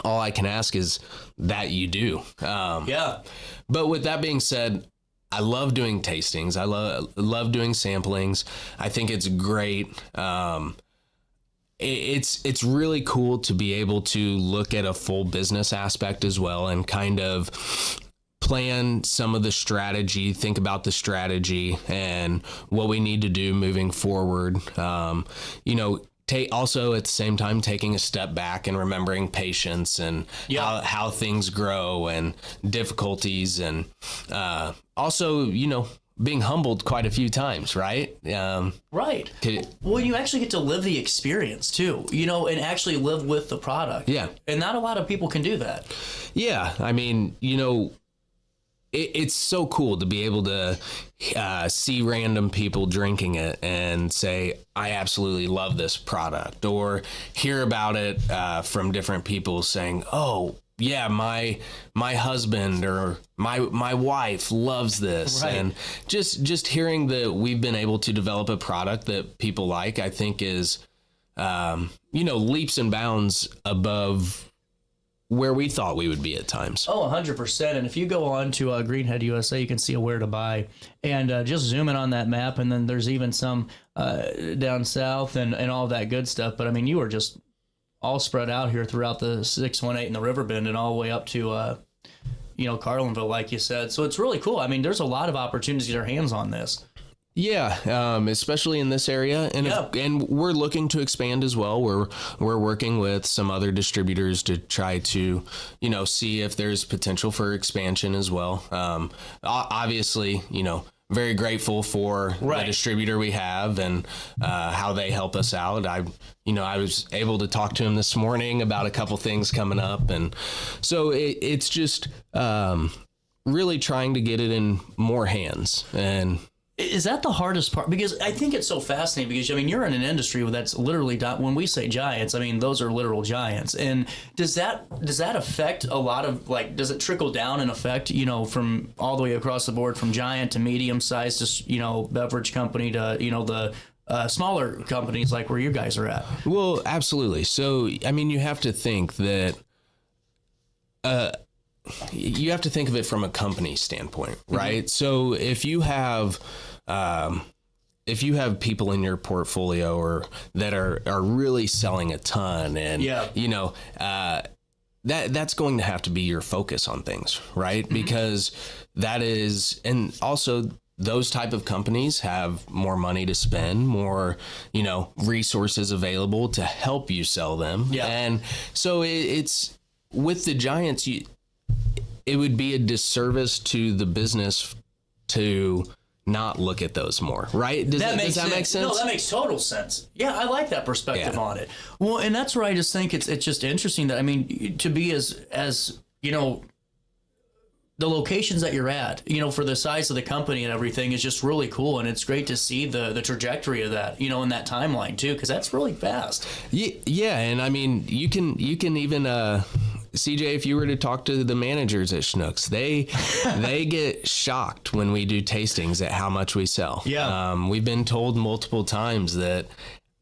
all I can ask is that you do. But with that being said, I love doing tastings. I love doing samplings. I think it's great. It's really cool to be able to look at a full business aspect as well and kind of plan some of the strategy, think about the strategy and what we need to do moving forward. also at the same time taking a step back and remembering patience and how things grow and difficulties, and also, being humbled quite a few times, right? Right. Well, you actually get to live the experience too, and actually live with the product. Yeah. And not a lot of people can do that. Yeah. I mean, it's so cool to be able to see random people drinking it and say, I absolutely love this product, or hear about it from different people saying, oh, yeah, my husband or my wife loves this. Right. And just hearing that we've been able to develop a product that people like, I think is, leaps and bounds above where we thought we would be at times. Oh, 100%. And if you go on to Greenhead USA, you can see where to buy, and just zoom in on that map. And then there's even some down south and all that good stuff. But I mean, you are just all spread out here throughout the 618 and the Riverbend, and all the way up to, Carlinville, like you said. So it's really cool. I mean, there's a lot of opportunities to get our hands on this. Yeah, especially in this area, and and we're looking to expand as well. We're working with some other distributors to try to, see if there's potential for expansion as well. Obviously, very grateful for the distributor we have and how they help us out. I was able to talk to him this morning about a couple things coming up, and so it's just really trying to get it in more hands. And is that the hardest part? Because I think it's so fascinating, because, you're in an industry that's literally, when we say giants, those are literal giants. And does that affect a lot of, does it trickle down and affect, from all the way across the board, from giant to medium size to, beverage company to, the smaller companies like where you guys are at? Well, absolutely. So, you have to think that, you have to think of it from a company standpoint, right? Mm-hmm. So if you have people in your portfolio or that are really selling a ton, and that's going to have to be your focus on things, right? Mm-hmm. Because that is, and also those type of companies have more money to spend, more, resources available to help you sell them. Yeah. And so it's with the giants, it would be a disservice to the business to not look at those more, right? Does that make sense? No, that makes total sense. Yeah, I like that perspective on it. Well, and that's where I just think it's just interesting that, to be as the locations that you're at, for the size of the company and everything is just really cool. And it's great to see the trajectory of that, in that timeline too, because that's really fast. Yeah. And you can even, CJ, if you were to talk to the managers at Schnucks, they get shocked when we do tastings at how much we sell. Yeah. We've been told multiple times that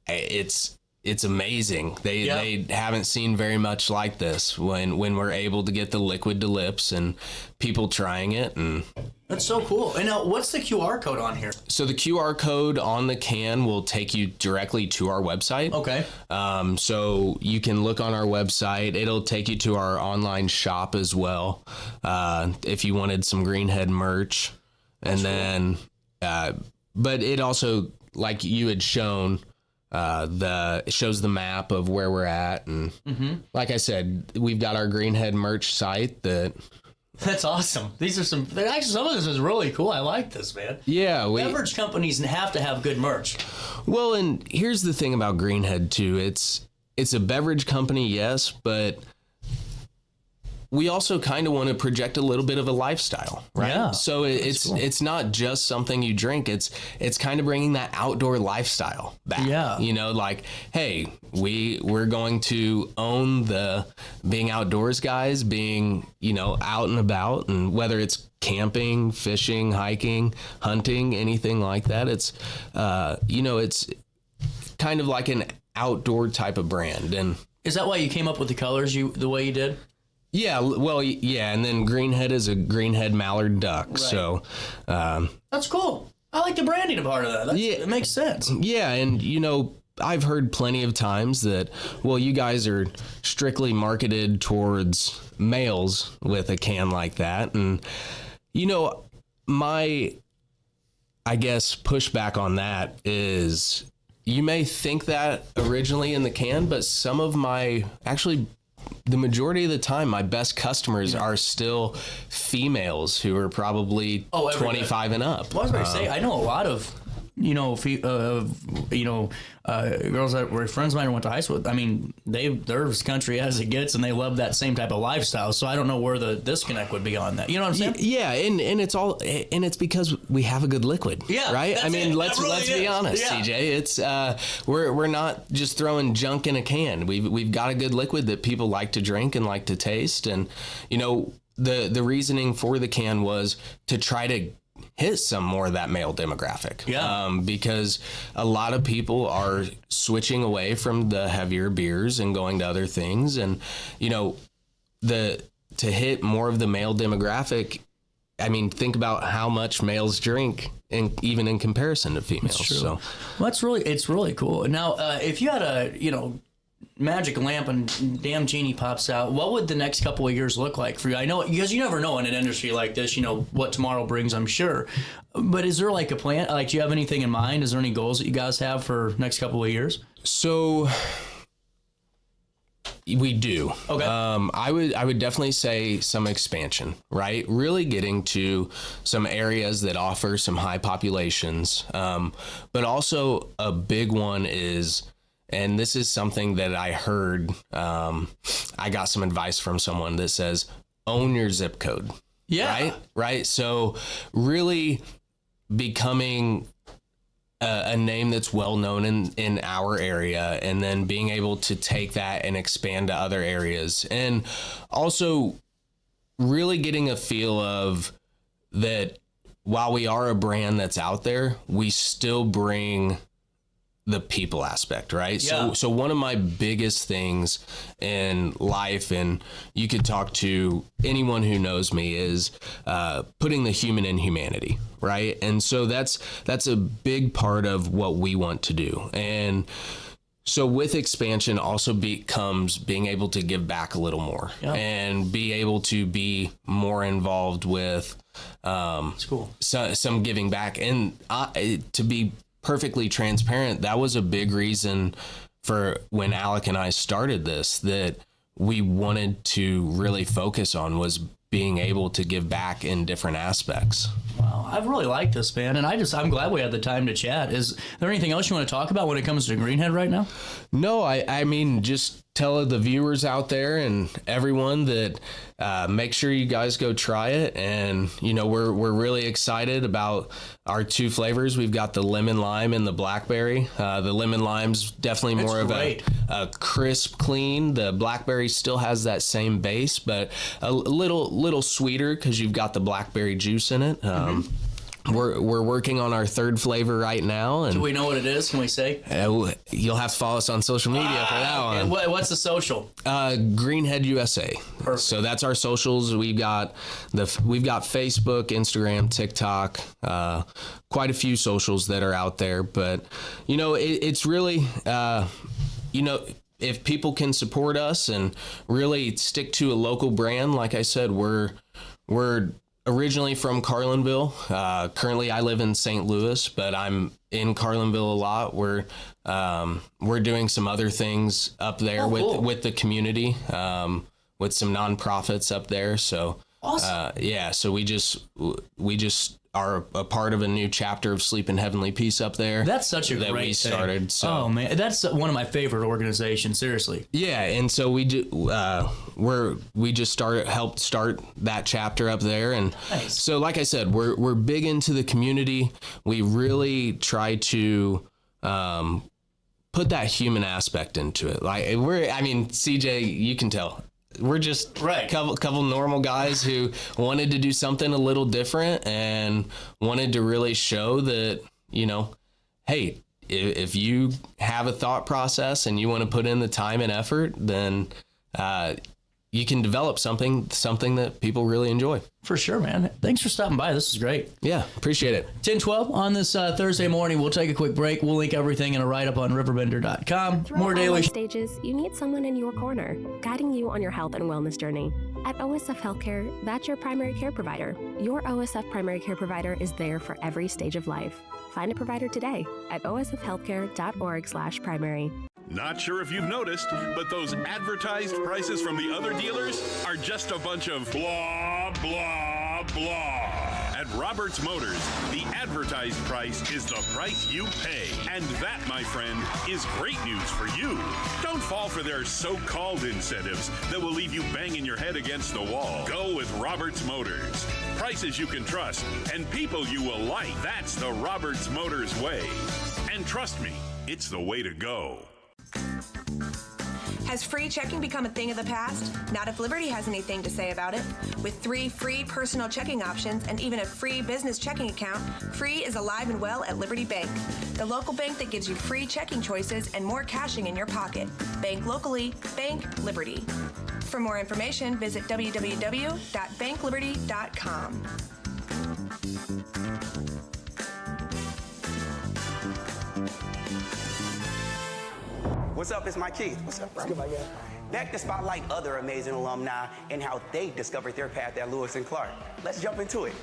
it's amazing. They haven't seen very much like this when we're able to get the liquid to lips and people trying it. And that's so cool. And now, what's the QR code on here? So the QR code on the can will take you directly to our website. Okay. So you can look on our website. It'll take you to our online shop as well. If you wanted some Greenhead merch, and then, but it also, like you had shown, it shows the map of where we're at, and like I said, we've got our Greenhead merch site. That's awesome. Some of this is really cool. I like this, man. Yeah, beverage companies have to have good merch. Well, and here's the thing about Greenhead too. It's a beverage company, yes, but we also kind of want to project a little bit of a lifestyle, right? Yeah, so it's not just something you drink. It's kind of bringing that outdoor lifestyle back. Yeah. Like, hey, we're going to own the being outdoors guys, being, out and about, and whether it's camping, fishing, hiking, hunting, anything like that. It's, it's kind of like an outdoor type of brand. And is that why you came up with the colors the way you did? Yeah, well, yeah, and then Greenhead is a Greenhead mallard duck, right. So that's cool. I like the branding part of that. It makes sense. Yeah, and I've heard plenty of times that, well, you guys are strictly marketed towards males with a can like that, and my, I guess, pushback on that is, you may think that originally in the can, but some of the majority of the time, my best customers are still females who are probably 25 and up. Well, I was going to say, I know a lot of, girls that were friends of mine who went to high school with. I mean, they're as country as it gets, and they love that same type of lifestyle. So I don't know where the disconnect would be on that. You know what I'm saying? Yeah, and it's because we have a good liquid. Yeah, right. I mean, let's be honest, CJ. It's we're not just throwing junk in a can. We've got a good liquid that people like to drink and like to taste, and the reasoning for the can was to try to hit some more of that male demographic. Because a lot of people are switching away from the heavier beers and going to other things. And, to hit more of the male demographic, I mean, think about how much males drink, and even in comparison to females. That's true. So well, it's really cool. Now, if you had a, magic lamp and damn genie pops out, what would the next couple of years look like for you? I know, because you never know in an industry like this, what tomorrow brings, I'm sure. But is there like a plan? Like, do you have anything in mind? Is there any goals that you guys have for next couple of years? So we do. Okay. I would definitely say some expansion, right? Really getting to some areas that offer some high populations. But also a big one is, and this is something that I heard, I got some advice from someone that says, own your zip code. Yeah. Right. So really becoming a name that's well known in our area, and then being able to take that and expand to other areas. And also really getting a feel of that while we are a brand that's out there, we still bring the people aspect, right? Yeah. So one of my biggest things in life, and you could talk to anyone who knows me, is putting the human in humanity, right? And so that's a big part of what we want to do. And so with expansion also becomes being able to give back a little more, and be able to be more involved with some giving back. And to be perfectly transparent, that was a big reason for when Alec and I started this, that we wanted to really focus on, was being able to give back in different aspects. Wow, I really like this, man, and I'm glad we had the time to chat. Is there anything else you want to talk about when it comes to Greenhead right now? No, I mean, just tell the viewers out there and everyone that make sure you guys go try it. And we're really excited about our two flavors. We've got the lemon lime and the blackberry. The lemon lime's definitely more of a crisp, clean. The blackberry still has that same base, but a little sweeter because you've got the blackberry juice in it. We're working on our third flavor right now. And do we know what it is? Can we say? You'll have to follow us on social media for that one. What's the social? Greenhead USA. Perfect. So that's our socials. We've got Facebook, Instagram, TikTok, quite a few socials that are out there. But it's really if people can support us and really stick to a local brand, like I said, we're originally from Carlinville. Currently I live in St. Louis, but I'm in Carlinville a lot. We're doing some other things up there with the community, with some nonprofits up there. So awesome. So we just are a part of a new chapter of Sleep in Heavenly Peace up there. That's such a that great we started. thing. So. Oh man, that's one of my favorite organizations. Seriously. Yeah, and so we do. We just helped start that chapter up there, and nice. So like I said, we're big into the community. We really try to put that human aspect into it. CJ, you can tell. We're just couple normal guys who wanted to do something a little different and wanted to really show that, hey, if you have a thought process and you want to put in the time and effort, then you can develop something that people really enjoy. For sure, man. Thanks for stopping by. This is great. Yeah, appreciate it. 10:12 on this Thursday morning. We'll take a quick break. We'll link everything in a write-up on RiverBender.com. More daily stages. You need someone in your corner, guiding you on your health and wellness journey. At OSF Healthcare, that's your primary care provider. Your OSF primary care provider is there for every stage of life. Find a provider today at osfhealthcare.org/primary. Not sure if you've noticed, but those advertised prices from the other dealers are just a bunch of blah, blah, blah. At Roberts Motors, the advertised price is the price you pay. And that, my friend, is great news for you. Don't fall for their so-called incentives that will leave you banging your head against the wall. Go with Roberts Motors. Prices you can trust and people you will like. That's the Roberts Motors way. And trust me, it's the way to go. Has free checking become a thing of the past? Not if Liberty has anything to say about it. With 3 free personal checking options and even a free business checking account, free is alive and well at Liberty Bank, the local bank that gives you free checking choices and more cashing in your pocket. Bank locally, bank Liberty. For more information, visit www.bankliberty.com. What's up? It's Mike Keith. What's up, bro? Back to spotlight other amazing alumni and how they discovered their path at Lewis and Clark. Let's jump into it.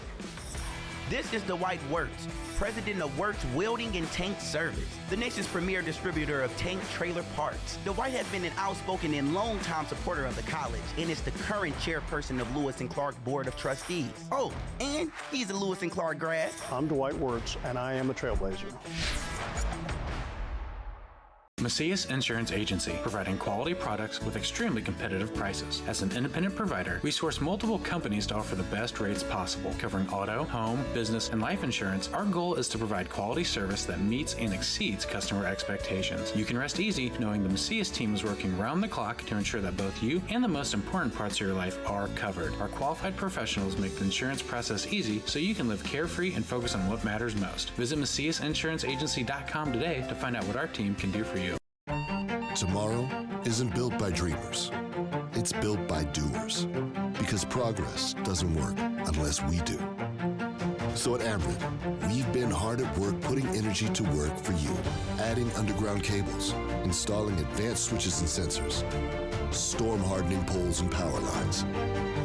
This is Dwight Wirtz, president of Wirtz Welding and Tank Service, the nation's premier distributor of tank trailer parts. Dwight has been an outspoken and long-time supporter of the college and is the current chairperson of Lewis and Clark Board of Trustees. Oh, and he's a Lewis and Clark grad. I'm Dwight Wirtz, and I am a trailblazer. Macias Insurance Agency, providing quality products with extremely competitive prices. As an independent provider, we source multiple companies to offer the best rates possible, covering auto, home, business, and life insurance. Our goal is to provide quality service that meets and exceeds customer expectations. You can rest easy knowing the Macias team is working round the clock to ensure that both you and the most important parts of your life are covered. Our qualified professionals make the insurance process easy so you can live carefree and focus on what matters most. Visit MaciasInsuranceAgency.com today to find out what our team can do for you. Tomorrow isn't built by dreamers. It's built by doers. Because progress doesn't work unless we do. So at Amrit, we've been hard at work putting energy to work for you. Adding underground cables, installing advanced switches and sensors, storm hardening poles and power lines,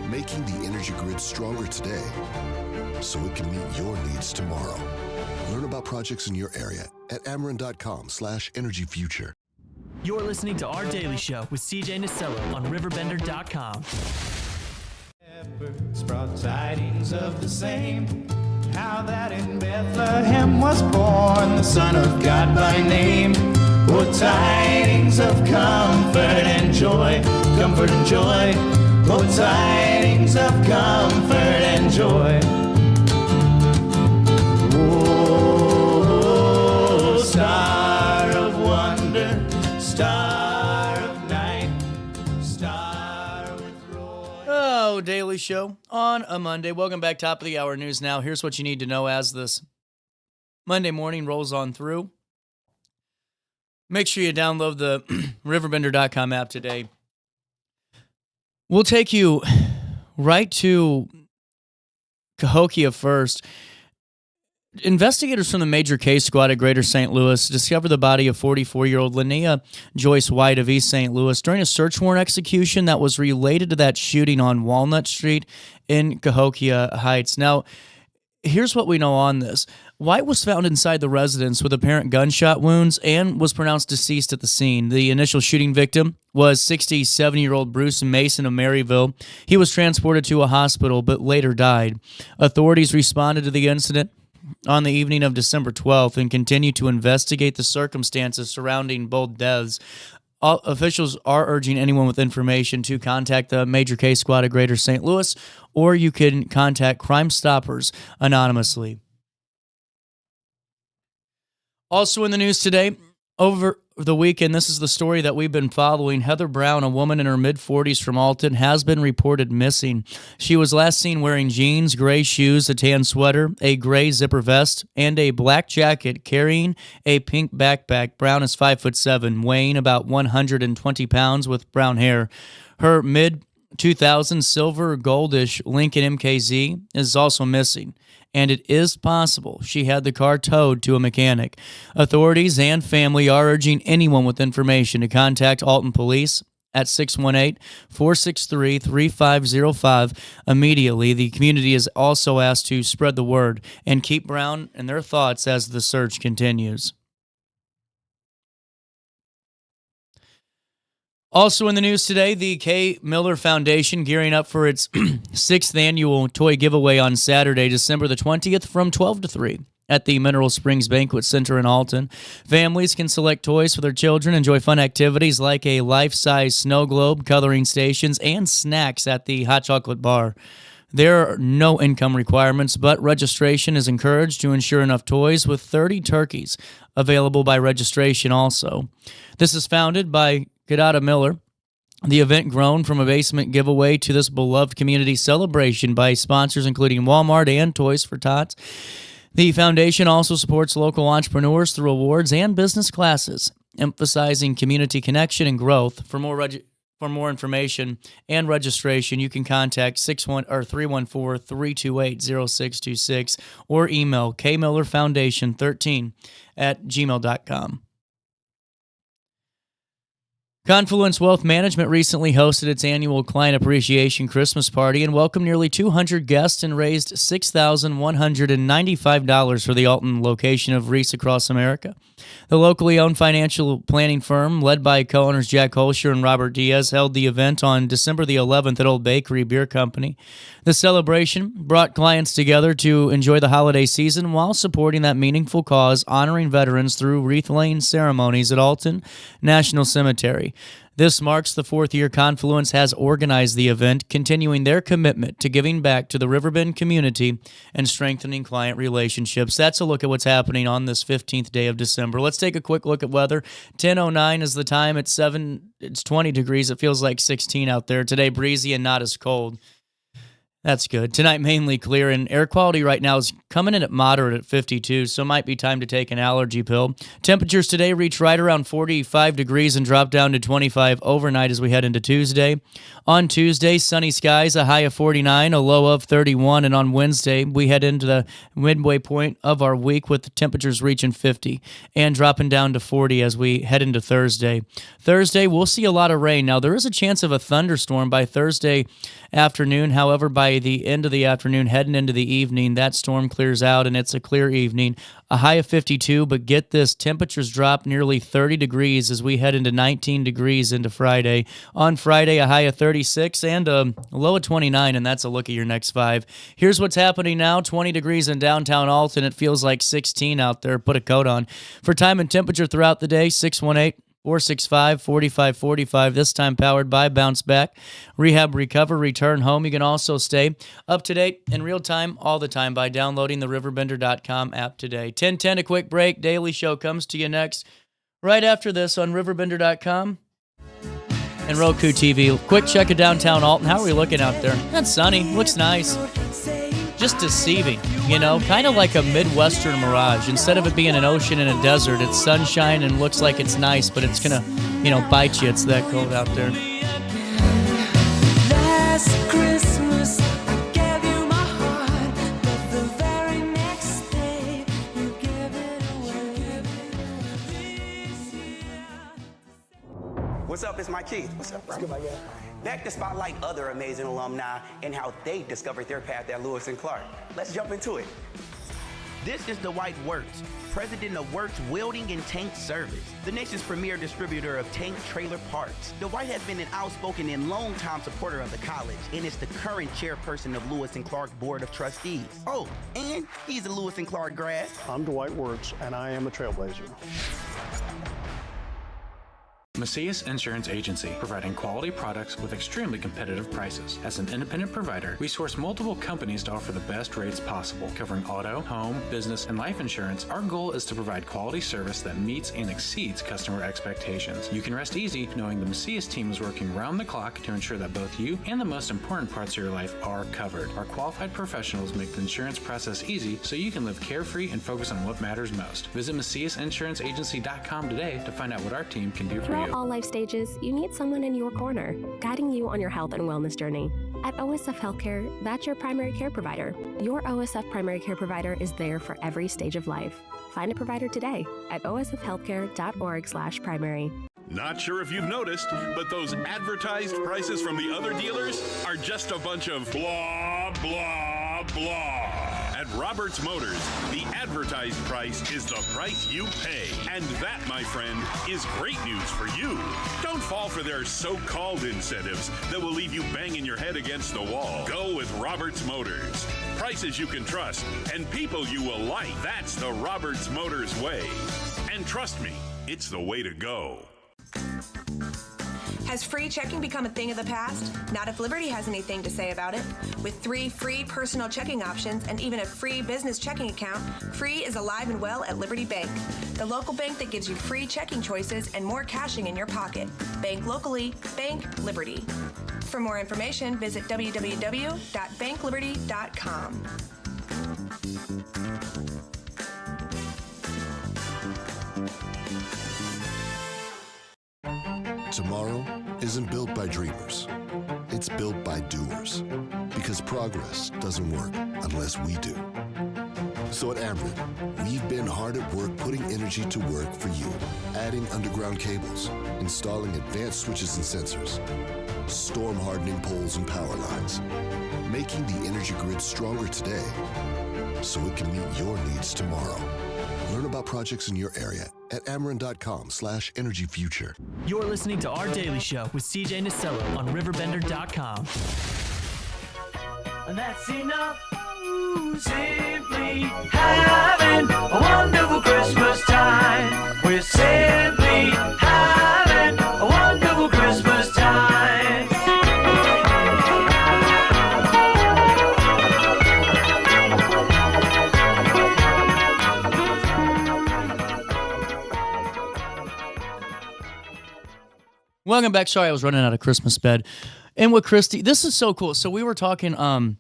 making the energy grid stronger today so it can meet your needs tomorrow. Learn about projects in your area at Ameren.com/energyfuture. You're listening to Our Daily Show with CJ Nasello on RiverBender.com. Shepherds brought tidings of the same, how that in Bethlehem was born the Son of God by name. Oh, tidings of comfort and joy, comfort and joy. Oh, tidings of comfort and joy. Oh, star of wonder, star of night, star with Roy. Oh, Daily Show on a Monday. Welcome back, top of the hour news now. Here's what you need to know as this Monday morning rolls on through. Make sure you download the RiverBender.com app today. We'll take you right to Cahokia first. Investigators from the Major Case Squad at Greater St. Louis discovered the body of 44-year-old Linnea Joyce White of East St. Louis during a search warrant execution that was related to that shooting on Walnut Street in Cahokia Heights. Now, here's what we know on this. White was found inside the residence with apparent gunshot wounds and was pronounced deceased at the scene. The initial shooting victim was 67-year-old Bruce Mason of Maryville. He was transported to a hospital but later died. Authorities responded to the incident on the evening of December 12th and continue to investigate the circumstances surrounding both deaths. Officials are urging anyone with information to contact the Major Case Squad of Greater St. Louis, or you can contact Crime Stoppers anonymously. Also in the news today, over the weekend, this is the story that we've been following. Heather Brown, a woman in her mid-40s from Alton, has been reported missing. She was last seen wearing jeans, gray shoes, a tan sweater, a gray zipper vest, and a black jacket, carrying a pink backpack. Brown is 5'7", weighing about 120 pounds with brown hair. Her mid-2000s silver goldish Lincoln MKZ is also missing, and it is possible she had the car towed to a mechanic. Authorities and family are urging anyone with information to contact Alton Police at 618-463-3505 immediately. The community is also asked to spread the word and keep Brown and their thoughts as the search continues. Also in the news today, the K. Miller Foundation gearing up for its 6th annual toy giveaway on Saturday, December the 20th from 12 to 3 at the Mineral Springs Banquet Center in Alton. Families can select toys for their children, enjoy fun activities like a life-size snow globe, coloring stations, and snacks at the hot chocolate bar. There are no income requirements, but registration is encouraged to ensure enough toys, with 30 turkeys available by registration also. This is founded by Kadada Miller. The event grown from a basement giveaway to this beloved community celebration by sponsors including Walmart and Toys for Tots. The foundation also supports local entrepreneurs through awards and business classes, emphasizing community connection and growth. For more information and registration, you can contact 314-328-0626 or email kmillerfoundation13@gmail.com. Confluence Wealth Management recently hosted its annual Client Appreciation Christmas Party and welcomed nearly 200 guests and raised $6,195 for the Alton location of Reese across America. The locally owned financial planning firm, led by co-owners Jack Holscher and Robert Diaz, held the event on December the 11th at Old Bakery Beer Company. The celebration brought clients together to enjoy the holiday season while supporting that meaningful cause, honoring veterans through wreath-laying ceremonies at Alton National Cemetery. This marks the 4th year Confluence has organized the event, continuing their commitment to giving back to the Riverbend community and strengthening client relationships. That's a look at what's happening on this 15th day of December. Let's take a quick look at weather. 10:09 is the time. It's 20 degrees. It feels like 16 out there. Today, breezy and not as cold. That's good. Tonight, mainly clear, and air quality right now is coming in at moderate at 52, so it might be time to take an allergy pill. Temperatures today reach right around 45 degrees and drop down to 25 overnight as we head into Tuesday. On Tuesday, sunny skies, a high of 49, a low of 31, and on Wednesday, we head into the midway point of our week with the temperatures reaching 50 and dropping down to 40 as we head into Thursday. Thursday, we'll see a lot of rain. Now, there is a chance of a thunderstorm by Thursday afternoon. However, by the end of the afternoon, heading into the evening, that storm clears out and it's a clear evening. A high of 52, but get this, temperatures drop nearly 30 degrees as we head into 19 degrees into Friday. On Friday, a high of 36 and a low of 29, and that's a look at your next 5. Here's what's happening now. 20 degrees in downtown Alton. It feels like 16 out there. Put a coat on. For time and temperature throughout the day, 618-465-4545, this time powered by Bounce Back. Rehab, recover, return home. You can also stay up to date in real time all the time by downloading the RiverBender.com app today. 10:10, a quick break. Daily Show comes to you next, right after this on RiverBender.com and Roku TV. Quick check of downtown Alton. How are we looking out there? That's sunny. Looks nice. Just deceiving, you know, kind of like a Midwestern mirage. Instead of it being an ocean and a desert, it's sunshine and looks like it's nice, but it's going to, you know, bite you. It's that cold out there. Last Christmas, I gave you my heart, but the very next day, you gave it away. What's up? It's Mike Keith. What's up, bro? Back to spotlight other amazing alumni and how they discovered their path at Lewis and Clark. Let's jump into it. This is Dwight Wirtz, president of Wirtz Welding and Tank Service, the nation's premier distributor of tank trailer parts. Dwight has been an outspoken and long-time supporter of the college and is the current chairperson of Lewis and Clark Board of Trustees. Oh, and he's a Lewis and Clark grad. I'm Dwight Wirtz, and I am a trailblazer. Macias Insurance Agency, providing quality products with extremely competitive prices. As an independent provider, we source multiple companies to offer the best rates possible, covering auto, home, business, and life insurance. Our goal is to provide quality service that meets and exceeds customer expectations. You can rest easy knowing the Macias team is working round the clock to ensure that both you and the most important parts of your life are covered. Our qualified professionals make the insurance process easy so you can live carefree and focus on what matters most. Visit MaciasInsuranceAgency.com today to find out what our team can do for you. Throughout all life stages, you need someone in your corner, guiding you on your health and wellness journey. At OSF Healthcare, that's your primary care provider. Your OSF primary care provider is there for every stage of life. Find a provider today at osfhealthcare.org/primary. Not sure if you've noticed, but those advertised prices from the other dealers are just a bunch of blah, blah, blah. At Roberts Motors, the advertised price is the price you pay. And that, my friend, is great news for you. Don't fall for their so-called incentives that will leave you banging your head against the wall. Go with Roberts Motors. Prices you can trust and people you will like. That's the Roberts Motors way. And trust me, it's the way to go. Has free checking become a thing of the past? Not if Liberty has anything to say about it. With 3 free personal checking options and even a free business checking account, free is alive and well at Liberty Bank, the local bank that gives you free checking choices and more cashing in your pocket. Bank locally, bank Liberty. For more information, visit www.bankliberty.com. Tomorrow isn't built by dreamers. It's built by doers. Because progress doesn't work unless we do. So at Ameren, we've been hard at work putting energy to work for you. Adding underground cables, installing advanced switches and sensors, storm hardening poles and power lines, making the energy grid stronger today so it can meet your needs tomorrow. Learn about projects in your area at Ameren.com/energyfuture. You're listening to Our Daily Show with CJ Nasello on RiverBender.com. And that's enough. Simply having a wonderful Christmas time. We're simply having a wonderful Christmas time. Welcome back. Sorry, I was running out of Christmas bed. And with Christy, this is so cool. So we were talking on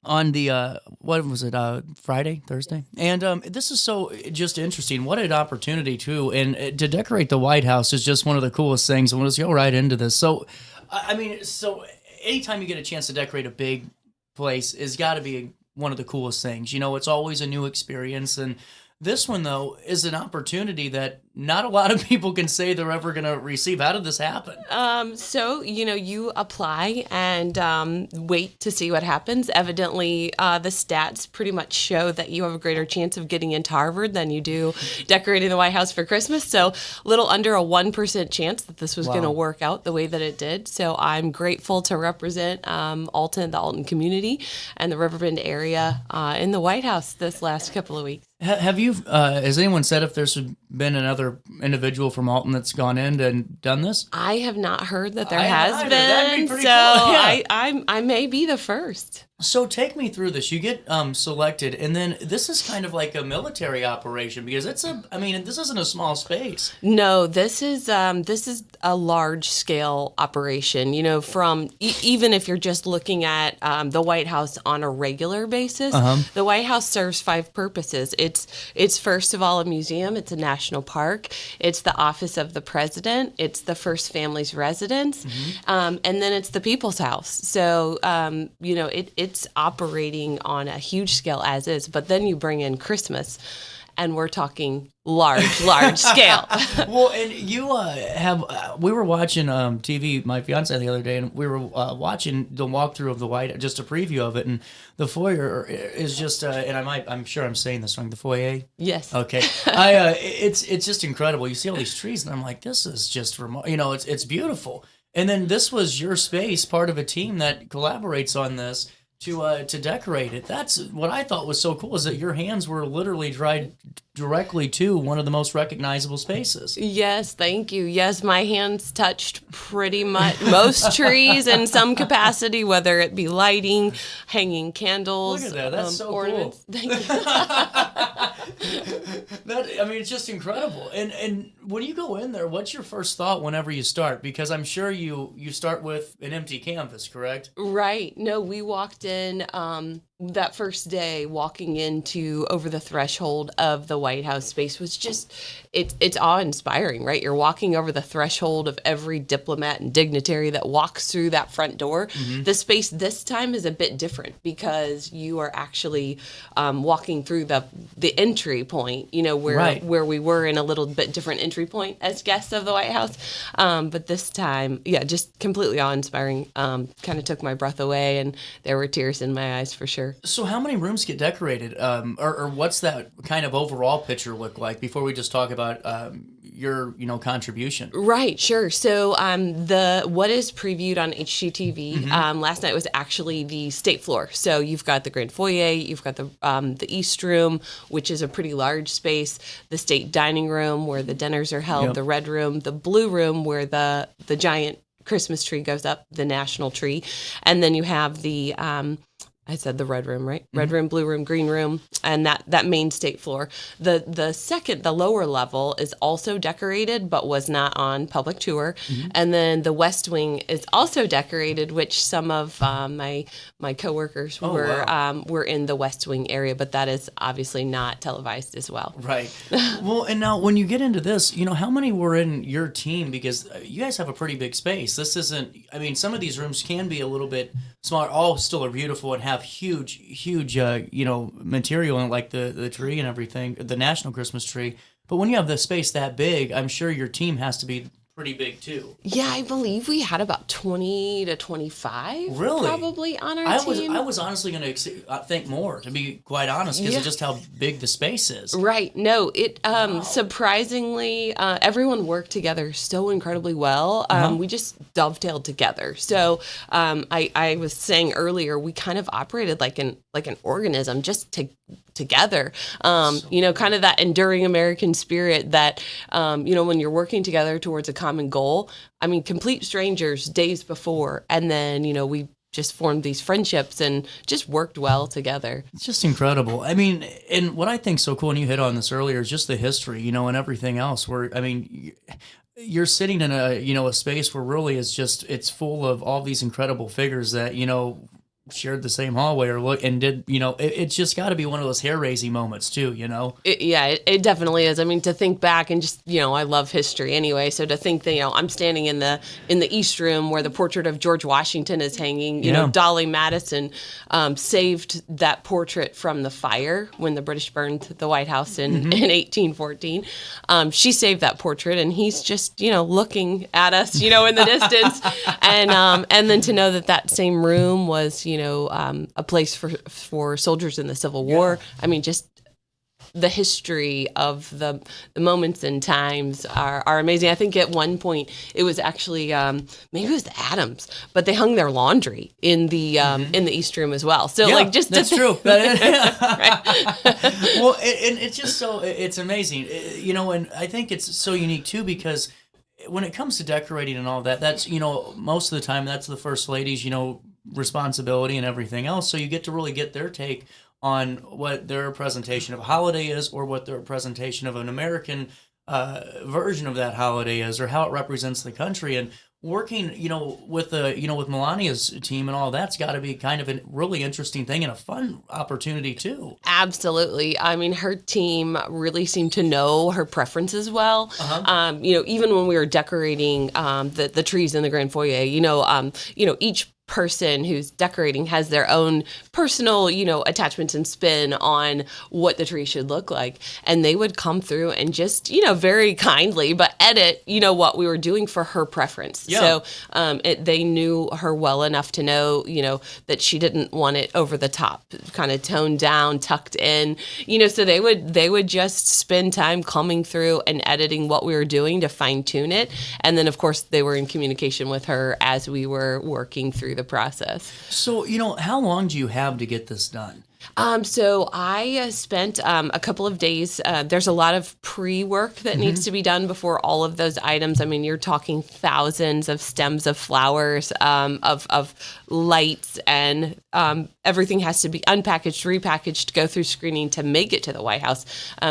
the, what was it, Friday, Thursday? And this is so just interesting. What an opportunity, too. And to decorate the White House is just one of the coolest things. And we'll just go right into this. So, I mean, so anytime you get a chance to decorate a big place, it's got to be one of the coolest things. You know, it's always a new experience. And this one, though, is an opportunity that not a lot of people can say they're ever going to receive. How did this happen? So, you apply and wait to see what happens. Evidently, the stats pretty much show that you have a greater chance of getting into Harvard than you do decorating the White House for Christmas. So a little under a 1% chance that this was going to work out the way that it did. So I'm grateful to represent Alton, the Alton community, and the Riverbend area in the White House this last couple of weeks. Have you, has anyone said if there's been another individual from Alton that's gone in and done this? I have not heard that there has been. That'd be pretty so cool. Yeah. I may be the first. So take me through this. You get selected, and then this is kind of like a military operation because this isn't a small space. No, this is a large scale operation. From even if you're just looking at the White House on a regular basis, the White House serves 5 purposes. It's first of all a museum. It's a national park. It's the office of the president. It's the First Family's residence, and then it's the People's House. So it's operating on a huge scale as is, but then you bring in Christmas, and we're talking large scale. Well, and you we were watching TV, my fiance the other day, and we were watching the walkthrough of the White, just a preview of it, and the foyer is just, and I'm sure I'm saying this wrong, the foyer? Yes. Okay. It's just incredible. You see all these trees, and I'm like, this is just, it's beautiful. And then this was your space, part of a team that collaborates on this to decorate it. That's what I thought was so cool, is that your hands were literally dried directly to one of the most recognizable spaces. Yes, thank you. Yes, my hands touched pretty much most trees in some capacity, whether it be lighting, hanging candles. Look at that. That's so ornaments. Cool. Thank you. It's just incredible. And when you go in there, what's your first thought whenever you start? Because I'm sure you start with an empty canvas, correct? Right. No, we walked in that first day walking into over the threshold of the White House space was just, it's awe-inspiring, right? You're walking over the threshold of every diplomat and dignitary that walks through that front door. Mm-hmm. The space this time is a bit different because you are actually walking through the entry point, where we were in a little bit different entry point as guests of the White House. But this time, just completely awe-inspiring. Kind of took my breath away, and there were tears in my eyes for sure. So how many rooms get decorated, or what's that kind of overall picture look like before we just talk about your contribution? Right, sure. So what is previewed on HGTV last night was actually the state floor. So you've got the grand foyer, you've got the East Room, which is a pretty large space, the state dining room where the dinners are held, the Red Room, the Blue Room where the giant Christmas tree goes up, the national tree, and then you have the I said the Red Room, right? Red Room, Blue Room, Green Room, and that main state floor. The lower level is also decorated, but was not on public tour. And then the West Wing is also decorated, which some of my coworkers were in the West Wing area, but that is obviously not televised as well. Right. Well, and now when you get into this, how many were in your team? Because you guys have a pretty big space. This isn't, some of these rooms can be a little bit smaller. All still are beautiful and have huge material in it, like the tree and everything, the national Christmas tree. But when you have the space that big, I'm sure your team has to be pretty big too. Yeah, I believe we had about 20 to 25 probably on our team. I was honestly going to think more, to be quite honest, because of just how big the space is. Right. No, surprisingly, everyone worked together so incredibly well. We just dovetailed together. So I was saying earlier, we kind of operated like an organism, just together. Kind of that enduring American spirit that, when you're working together towards a common goal, complete strangers days before, and then, we just formed these friendships and just worked well together. It's just incredible. And what I think so cool, and you hit on this earlier, is just the history, and everything else where, you're sitting in a space where really it's full of all these incredible figures that, shared the same hallway it's just got to be one of those hair-raising moments too, It definitely is. To think back and just, I love history anyway. So to think that, I'm standing in the East Room where the portrait of George Washington is hanging, Dolly Madison saved that portrait from the fire when the British burned the White House in 1814. She saved that portrait, and he's just, looking at us, in the distance. And then to know that same room was, a place for soldiers in the Civil War. Just the history of the moments and times are amazing. I think at one point it was actually maybe it was the Adams, but they hung their laundry in the East Room as well. So that's true. Right. Well, and it's just it's amazing, and I think it's so unique too because when it comes to decorating and all that, that's most of the time that's the First Lady's responsibility and everything else. So you get to really get their take on what their presentation of a holiday is, or what their presentation of an American version of that holiday is, or how it represents the country. And working, with Melania's team and all that's got to be kind of a really interesting thing and a fun opportunity too. Absolutely. Her team really seemed to know her preferences well. Even when we were decorating the trees in the grand foyer, each person who's decorating has their own personal, attachments and spin on what the tree should look like. And they would come through and just, very kindly, but edit, what we were doing for her preference. Yeah. So they knew her well enough to know, that she didn't want it over the top, kind of toned down, tucked in, so they would just spend time coming through and editing what we were doing to fine tune it. And then of course they were in communication with her as we were working through the process. So, how long do you have to get this done? So I spent a couple of days. There's a lot of pre-work that needs to be done before all of those items. You're talking thousands of stems of flowers, of lights, and everything has to be unpackaged, repackaged, go through screening to make it to the White House.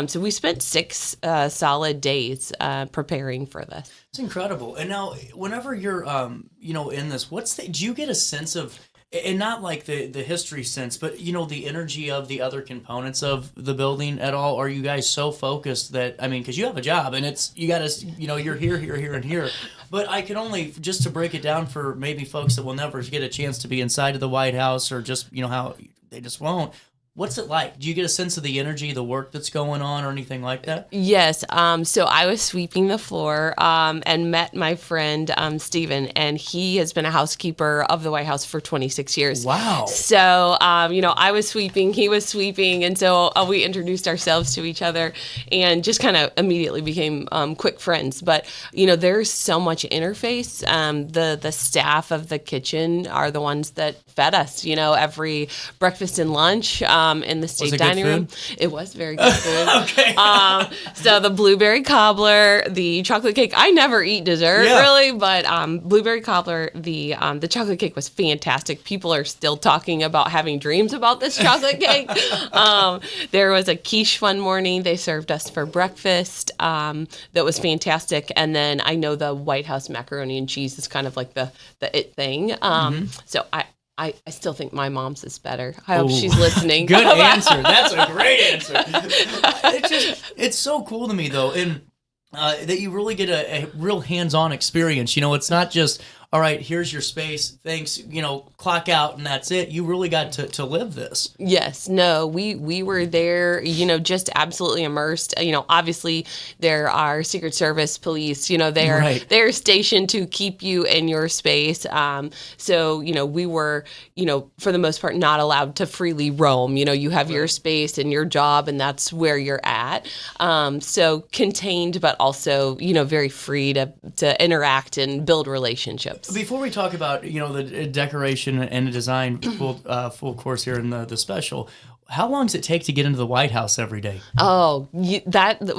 So we spent 6 solid days preparing for this. It's incredible. And now, whenever you're, in this, do you get a sense of And not like the history sense, but the energy of the other components of the building at all? Are you guys so focused that, because you have a job and you got to, you're here, and here. But I can only, just to break it down for maybe folks that will never get a chance to be inside of the White House, or just, how they just won't. What's it like? Do you get a sense of the energy, the work that's going on, or anything like that? Yes. So I was sweeping the floor and met my friend, Steven, and he has been a housekeeper of the White House for 26 years. Wow. So, I was sweeping, he was sweeping, and so we introduced ourselves to each other and just kind of immediately became quick friends. But, there's so much interface. The staff of the kitchen are the ones that fed us, every breakfast and lunch. In the state dining room. It was very good food. Okay. So the blueberry cobbler, the chocolate cake. I never eat dessert really, but blueberry cobbler, the chocolate cake was fantastic. People are still talking about having dreams about this chocolate cake. There was a quiche one morning. They served us for breakfast. That was fantastic. And then I know the White House macaroni and cheese is kind of like the it thing. So I still think my mom's is better. I hope she's listening. Good answer. That's a great answer. It's so cool to me, though, and that you really get a real hands-on experience. It's not just, all right, here's your space, thanks, clock out, and that's it. You really got to live this. Yes. No, we were there, just absolutely immersed. Obviously there are Secret Service, police, they're stationed to keep you in your space. So, we were, for the most part, not allowed to freely roam. You have your space and your job, and that's where you're at. So contained, but also, very free to interact and build relationships. Before we talk about, the decoration and the design full course here in the special, how long does it take to get into the White House every day? Oh,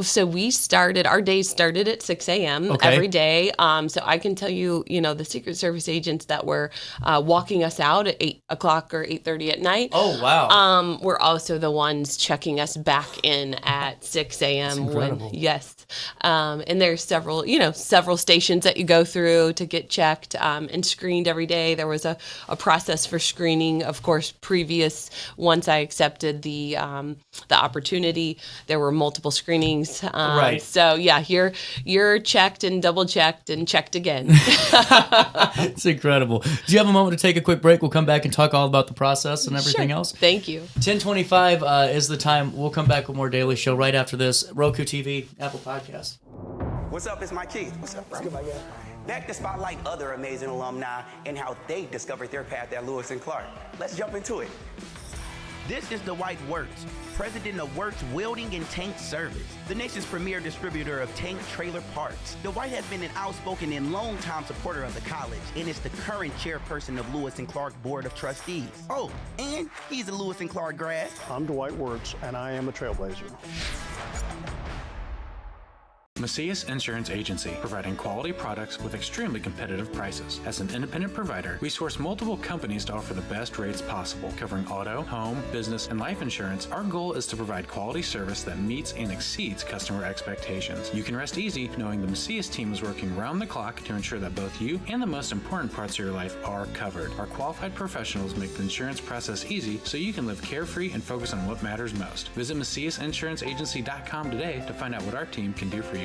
so we started, our days started at 6 a.m. every day. So I can tell you, the Secret Service agents that were walking us out at 8 o'clock or 8:30 at night. Oh, wow. Were also the ones checking us back in at 6 a.m. That's incredible. Yes. And there's several stations that you go through to get checked and screened every day. There was a process for screening, of course, once I accepted the opportunity, there were multiple screenings. Right. So yeah, you're checked and double checked and checked again. It's incredible. Do you have a moment to take a quick break? We'll come back and talk all about the process and everything else. Thank you. 10:25 is the time. We'll come back with more Daily Show right after this. Roku TV, Apple Podcasts. What's up? It's my kid. What's up, bro? Back to spotlight other amazing alumni and how they discovered their path at Lewis and Clark. Let's jump into it. This is the White Works, president of Works Welding and Tank Service, the nation's premier distributor of tank trailer parts. The White has been an outspoken and long-time supporter of the college and is the current chairperson of Lewis and Clark Board of Trustees. Oh, and he's a Lewis and Clark grad. I'm Dwight Wirtz, and I am a trailblazer. Macias Insurance Agency, providing quality products with extremely competitive prices. As an independent provider, we source multiple companies to offer the best rates possible. Covering auto, home, business, and life insurance, our goal is to provide quality service that meets and exceeds customer expectations. You can rest easy knowing the Macias team is working round the clock to ensure that both you and the most important parts of your life are covered. Our qualified professionals make the insurance process easy so you can live carefree and focus on what matters most. Visit MaciasInsuranceAgency.com today to find out what our team can do for you.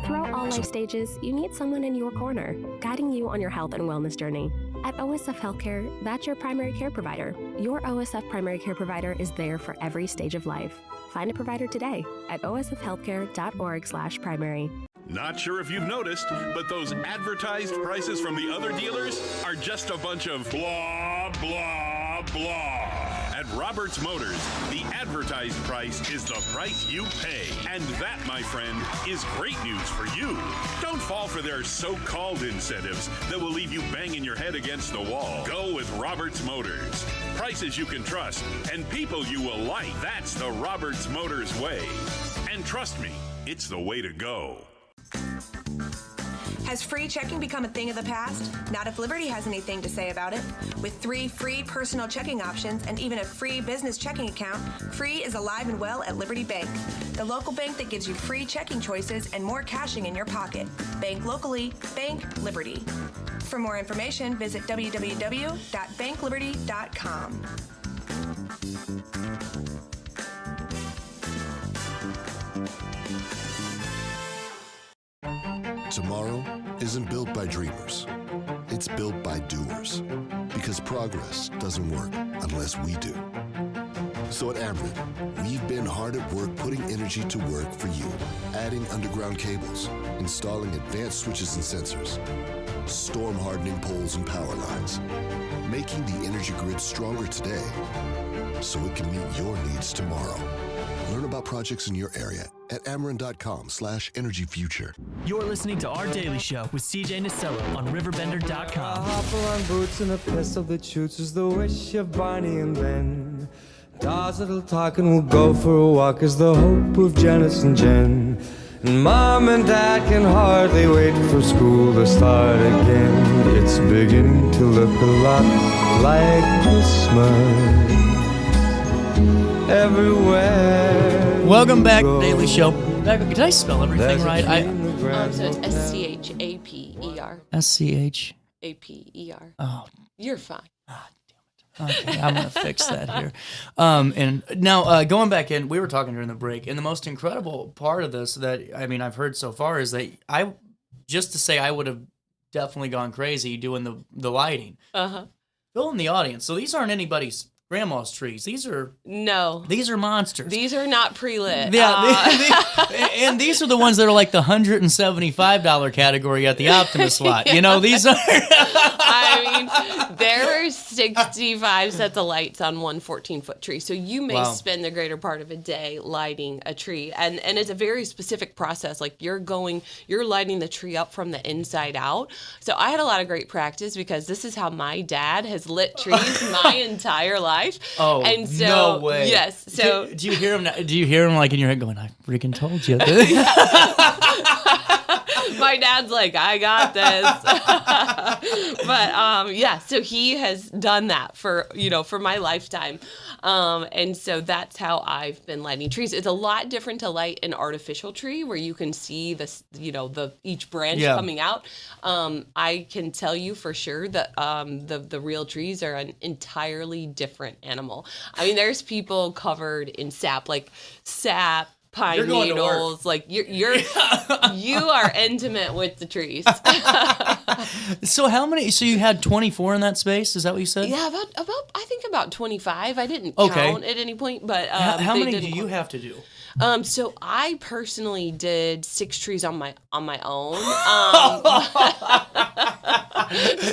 Throughout all life stages, you need someone in your corner, guiding you on your health and wellness journey. At OSF Healthcare, that's your primary care provider. Your OSF primary care provider is there for every stage of life. Find a provider today at osfhealthcare.org/primary. Not sure if you've noticed, but those advertised prices from the other dealers are just a bunch of blah, blah, blah. At Roberts Motors, the advertised price is the price you pay. And that, my friend, is great news for you. Don't fall for their so-called incentives that will leave you banging your head against the wall. Go with Roberts Motors. Prices you can trust and people you will like. That's the Roberts Motors way. And trust me, it's the way to go. Has free checking become a thing of the past? Not if Liberty has anything to say about it. With 3 free personal checking options and even a free business checking account, free is alive and well at Liberty Bank. The local bank that gives you free checking choices and more cashing in your pocket. Bank locally, bank Liberty. For more information, visit www.bankliberty.com. Tomorrow isn't built by dreamers. It's built by doers. Because progress doesn't work unless we do. So at Amrit, we've been hard at work putting energy to work for you. Adding underground cables, installing advanced switches and sensors, storm hardening poles and power lines, making the energy grid stronger today so it can meet your needs tomorrow. Learn about projects in your area at Ameren.com/energyfuture. You're listening to Our Daily Show with CJ Nasello on RiverBender.com. Hop-along boots and a pistol that shoots is the wish of Barney and Ben. Dolls that'll talk and we'll go for a walk is the hope of Janice and Jen. And Mom and Dad can hardly wait for school to start again. It's beginning to look a lot like Christmas everywhere. Welcome back, Daily Show. Did I spell everything right? So it's SCHAPER. SCHAPER. Oh. You're fine. Okay, I'm going to fix that here. And now, going back in, we were talking during the break, and the most incredible part of this that, I've heard so far is that I would have definitely gone crazy doing the lighting. Uh-huh. Fill in the audience. So these aren't anybody's grandma's trees. These are monsters. These are not pre-lit. Yeah, and these are the ones that are like the $175 category at the Optimus lot. These are... there are 65 sets of lights on one 14-foot tree. So you may spend the greater part of a day lighting a tree. And it's a very specific process. Like you're lighting the tree up from the inside out. So I had a lot of great practice because this is how my dad has lit trees my entire life. Oh, and so, no way. Yes. So do you hear him? Do you hear him like in your head going, "I freaking told you"? My dad's like, I got this. But so he has done that for my lifetime. And so that's how I've been lighting trees. It's a lot different to light an artificial tree where you can see each branch coming out. I can tell you for sure that the real trees are an entirely different animal. There's people covered in sap, pine needles, like you are intimate with the trees. So you had 24 in that space? Is that what you said? Yeah, about 25. I didn't count at any point, but how many do you have to do? So I personally did 6 trees on my own.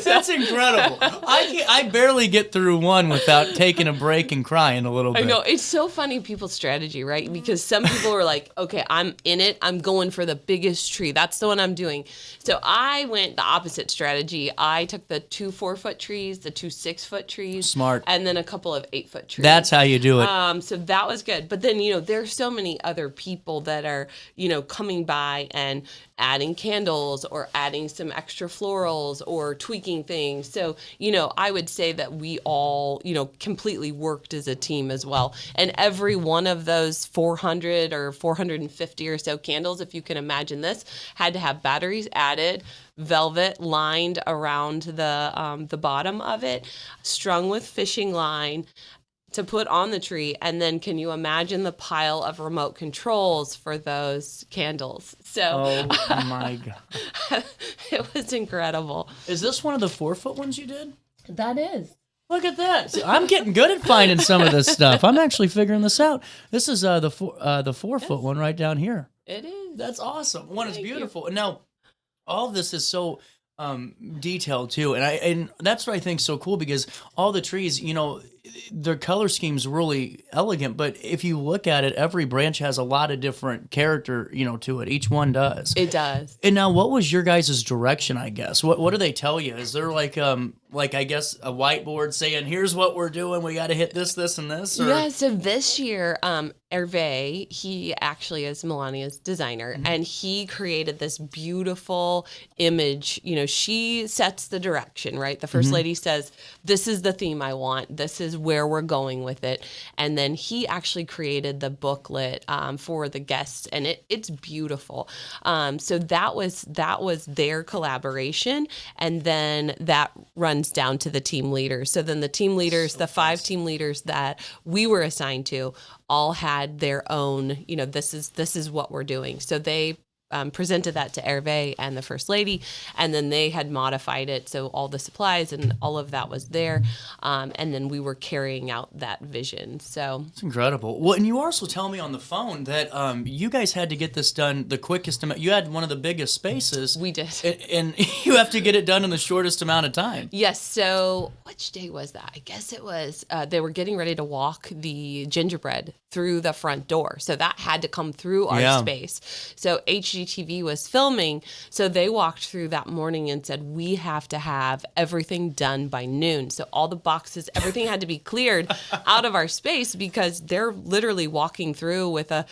That's incredible. I barely get through one without taking a break and crying a little bit. I know. It's so funny, people's strategy, right? Because some people are like, okay, I'm in it. I'm going for the biggest tree. That's the one I'm doing. So I went the opposite strategy. I took the 2 4-foot trees, the 2 6-foot trees. Smart. And then a couple of 8-foot trees. That's how you do it. So that was good. But then, there's so many other people that are, coming by and adding candles or adding some extra florals or tweaking things. So, I would say that we all, completely worked as a team as well. And every one of those 400 or 450 or so candles, if you can imagine this, had to have batteries added, velvet lined around the bottom of it, strung with fishing line to put on the tree. And then can you imagine the pile of remote controls for those candles? So oh my God. It was incredible. Is this one of the 4-foot ones you did? That is. Look at that. See, I'm getting good at finding some of this stuff. I'm actually figuring this out. This is the 4-foot one right down here. It is. That's awesome. One is beautiful. And now all of this is so detailed too. And that's what I think is so cool because all the trees, their color scheme's really elegant, but if you look at it, every branch has a lot of different character, to it. Each one does. It does. And now, what was your guys' direction, I guess? What do they tell you? Is there like I guess a whiteboard saying, here's what we're doing, we got to hit this, and this? Or? Yeah, so this year, Hervé, he actually is Melania's designer, and he created this beautiful image. She sets the direction, right? The First Lady says, this is the theme I want. This is where we're going with it. And then he actually created the booklet for the guests, and it's beautiful. So that was their collaboration, and then that runs down to the team leaders. So then the team leaders, the 5 team leaders that we were assigned to, all had their own, this is what we're doing. So they presented that to Hervé and the First Lady, and then they had modified it. So all the supplies and all of that was there. And then we were carrying out that vision. So it's incredible. Well, and you also tell me on the phone that you guys had to get this done the quickest amount. You had one of the biggest spaces. We did. And you have to get it done in the shortest amount of time. Yes. So which day was that? I guess it was, they were getting ready to walk the gingerbread through the front door. So that had to come through our space. So HGTV was filming. So they walked through that morning and said, we have to have everything done by noon. So all the boxes, everything had to be cleared out of our space, because they're literally walking through with a,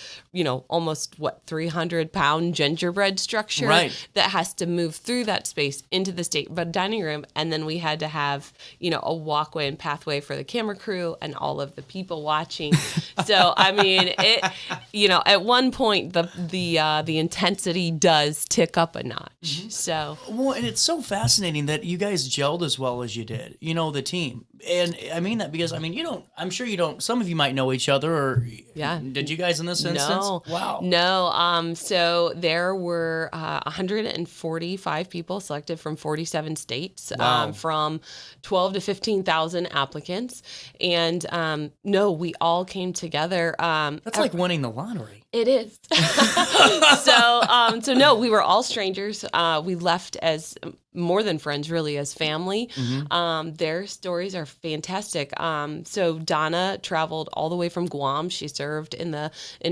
almost 300-pound gingerbread structure that has to move through that space into the dining room. And then we had to have, a walkway and pathway for the camera crew and all of the people watching. So, I mean, at one point the intensity does tick up a notch. So, well, and it's so fascinating that you guys gelled as well as you did, the team. And I mean that because, I'm sure you don't, some of you might know each other, or did you guys in this instance? No. Wow. No. So there were 145 people selected from 47 states, from 12 to 15,000 applicants. And we all came together. That's like winning the lottery. It is. So no, we were all strangers. We left as more than friends, really, as family. Their stories are fantastic. So Donna traveled all the way from Guam. She served in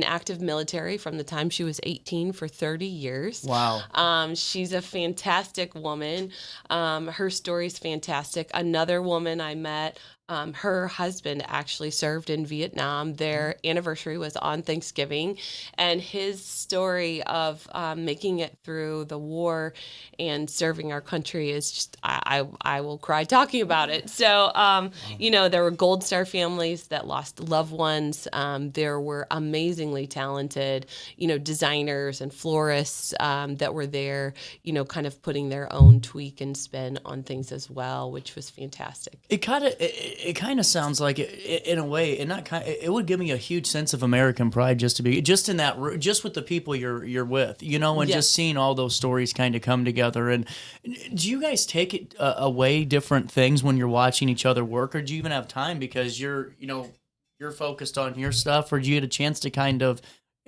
active military from the time she was 18 for 30 years. Wow. She's a fantastic woman. Her story's fantastic. Another woman I met, her husband actually served in Vietnam. Their anniversary was on Thanksgiving, and his story of making it through the war and serving our country is just, I will cry talking about it. So, there were Gold Star families that lost loved ones. There were amazingly talented, designers and florists that were there, kind of putting their own tweak and spin on things as well, which was fantastic. It kind of sounds like it, in a way, and it would give me a huge sense of American pride just in that, just with the people you're with, and just seeing all those stories kind of come together. And do you guys take it away different things when you're watching each other work, or do you even have time because you're focused on your stuff, or do you get a chance to kind of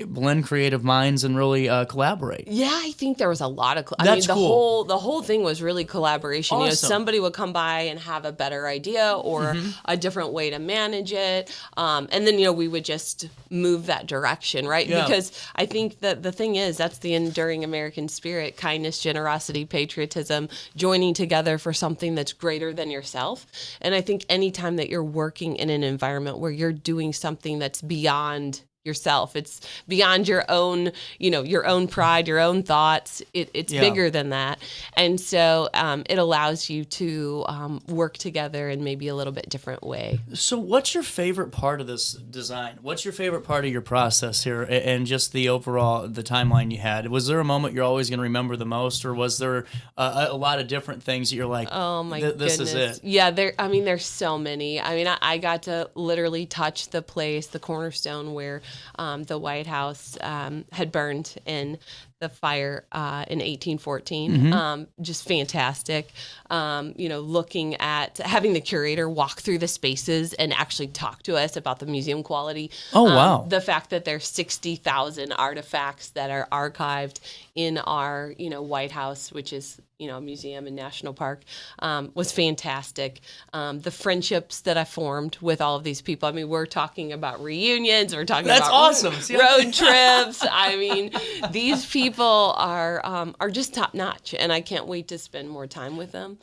blend creative minds and really collaborate? Yeah, I think there was a lot of. Cool. The whole thing was really collaboration. Awesome. Somebody would come by and have a better idea or a different way to manage it, and then we would just move that direction, right? Yeah. Because I think that the thing is, that's the enduring American spirit: kindness, generosity, patriotism, joining together for something that's greater than yourself. And I think anytime that you're working in an environment where you're doing something that's beyond yourself, it's beyond your own, your own pride, your own thoughts. It's bigger than that. And so it allows you to work together in maybe a little bit different way. So what's your favorite part of this design? What's your favorite part of your process here, and just the timeline you had? Was there a moment you're always going to remember the most, or was there a lot of different things that you're like, oh my goodness, this is it? Yeah, there's so many. I got to literally touch the place, the cornerstone where the White House had burned in the fire in 1814. Just fantastic. Looking at having the curator walk through the spaces and actually talk to us about the museum quality. Oh, wow. The fact that there's 60,000 artifacts that are archived in our, White House, which is, a museum and national park, was fantastic. The friendships that I formed with all of these people. I mean, we're talking about reunions. We're talking That's about awesome. road trips. I mean, these people are just top notch, and I can't wait to spend more time with them.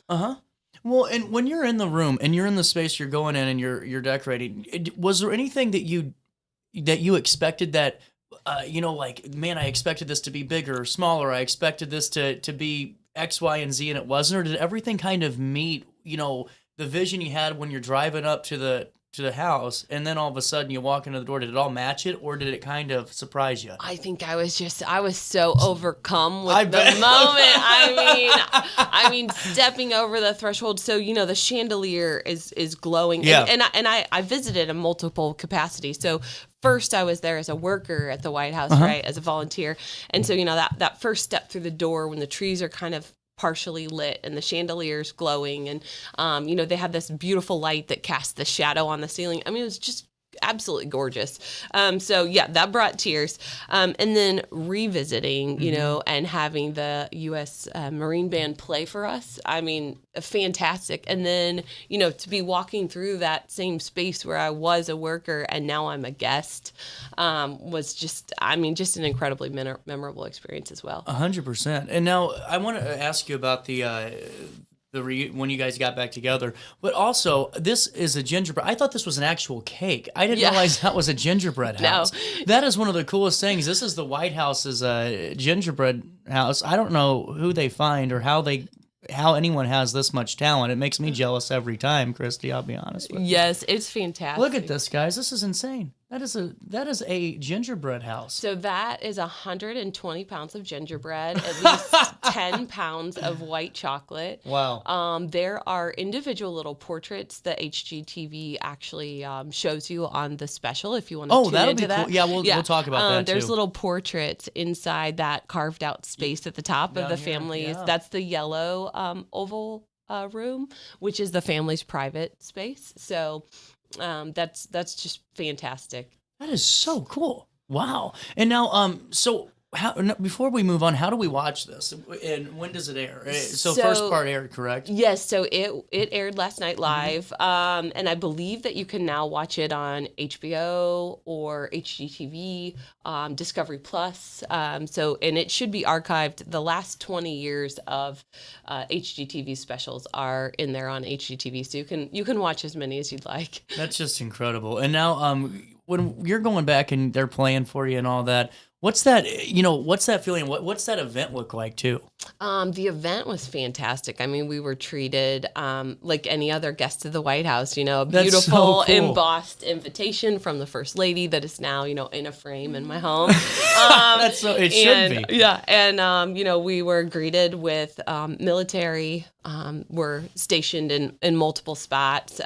Well, and when you're in the room and you're in the space you're going in and you're decorating, was there anything that you expected that, man, I expected this to be bigger or smaller. I expected this to be X, Y, and Z, and it wasn't? Or did everything kind of meet, the vision you had when you're driving up to the house, and then all of a sudden you walk into the door? Did it all match it, or did it kind of surprise you? I think I was so overcome with the moment. I mean, stepping over the threshold. So, the chandelier is glowing. Yeah. And I visited in multiple capacities. So first I was there as a worker at the White House, right, as a volunteer. And so, that first step through the door when the trees are kind of partially lit and the chandeliers glowing, and they had this beautiful light that cast the shadow on the ceiling. I mean, it was just absolutely gorgeous. So yeah, that brought tears. And then revisiting, and having the U.S. Marine Band play for us. I mean, fantastic. And then, to be walking through that same space where I was a worker and now I'm a guest, was just an incredibly memorable experience as well. 100%. And now I want to ask you about when you guys got back together, but also this is a gingerbread. I thought this was an actual cake. I didn't realize that was a gingerbread house. No. That is one of the coolest things. This is the White House's gingerbread house. I don't know who they find or how anyone has this much talent. It makes me jealous every time, Christy, I'll be honest with you. Yes, it's fantastic. Look at this, guys. This is insane. That is a gingerbread house. So that is 120 pounds of gingerbread, at least 10 pounds of white chocolate. Wow. There are individual little portraits that HGTV actually shows you on the special if you want to tune into that. Cool. Yeah, we'll talk about that There's too. little portraits inside that carved out space at the top of the family's. Yeah. That's the yellow oval room, which is the family's private space. So that's just fantastic. That is so cool. Wow. And now, so before we move on, how do we watch this? And when does it air? So first part aired, correct? Yes. So it aired last night live. And I believe that you can now watch it on HBO or HGTV, Discovery Plus. And it should be archived. The last 20 years of HGTV specials are in there on HGTV. So you can watch as many as you'd like. That's just incredible. And now, when you're going back and they're playing for you and all that, what's that feeling? What's that event look like too? The event was fantastic. I mean, we were treated like any other guest of the White House, a beautiful so cool. embossed invitation from the First Lady that is now, in a frame in my home. It should be. Yeah. And, we were greeted with military. We're stationed in multiple spots.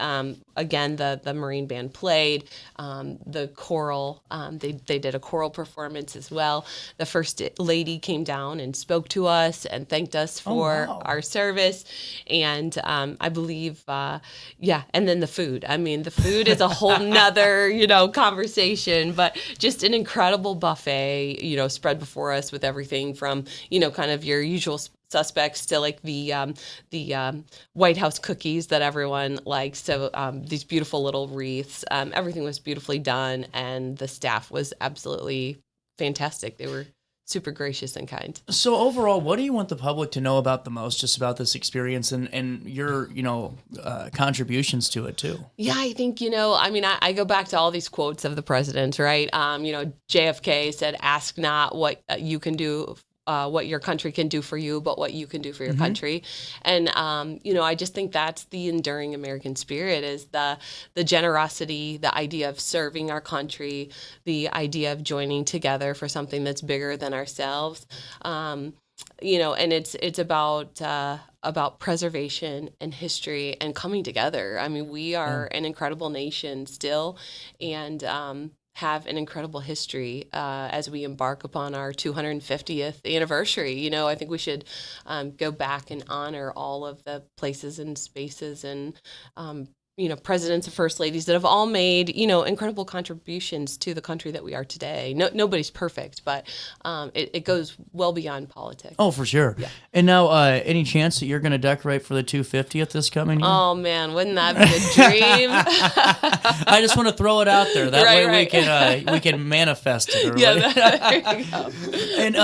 Again, the Marine Band played. The choral, they did a choral performance as well. The First Lady came down and spoke to us and thanked us for our service. And I believe, and then the food. I mean, the food is a whole nother, conversation, but just an incredible buffet, spread before us with everything from, kind of your usual suspects to like the White House cookies that everyone likes. So these beautiful little wreaths, everything was beautifully done, and the staff was absolutely fantastic. They were super gracious and kind. So overall, what do you want the public to know about the most, just about this experience and your, contributions to it too? Yeah, I think, I go back to all these quotes of the president, right? JFK said, ask not what you can do, what your country can do for you, but what you can do for your country. And, I just think that's the enduring American spirit, is the generosity, the idea of serving our country, the idea of joining together for something that's bigger than ourselves. And it's about preservation and history and coming together. I mean, we are an incredible nation still, and have an incredible history as we embark upon our 250th anniversary. You know, I think we should go back and honor all of the places and spaces and you know, presidents and first ladies that have all made, you know, incredible contributions to the country that we are today. Nobody's perfect, but it goes well beyond politics. Oh, for sure. Yeah. And now, any chance that you're going to decorate for the 250th this coming year? Oh, man, wouldn't that be a dream? I just want to throw it out there. That way we can manifest it. Right? Yeah, there you go. And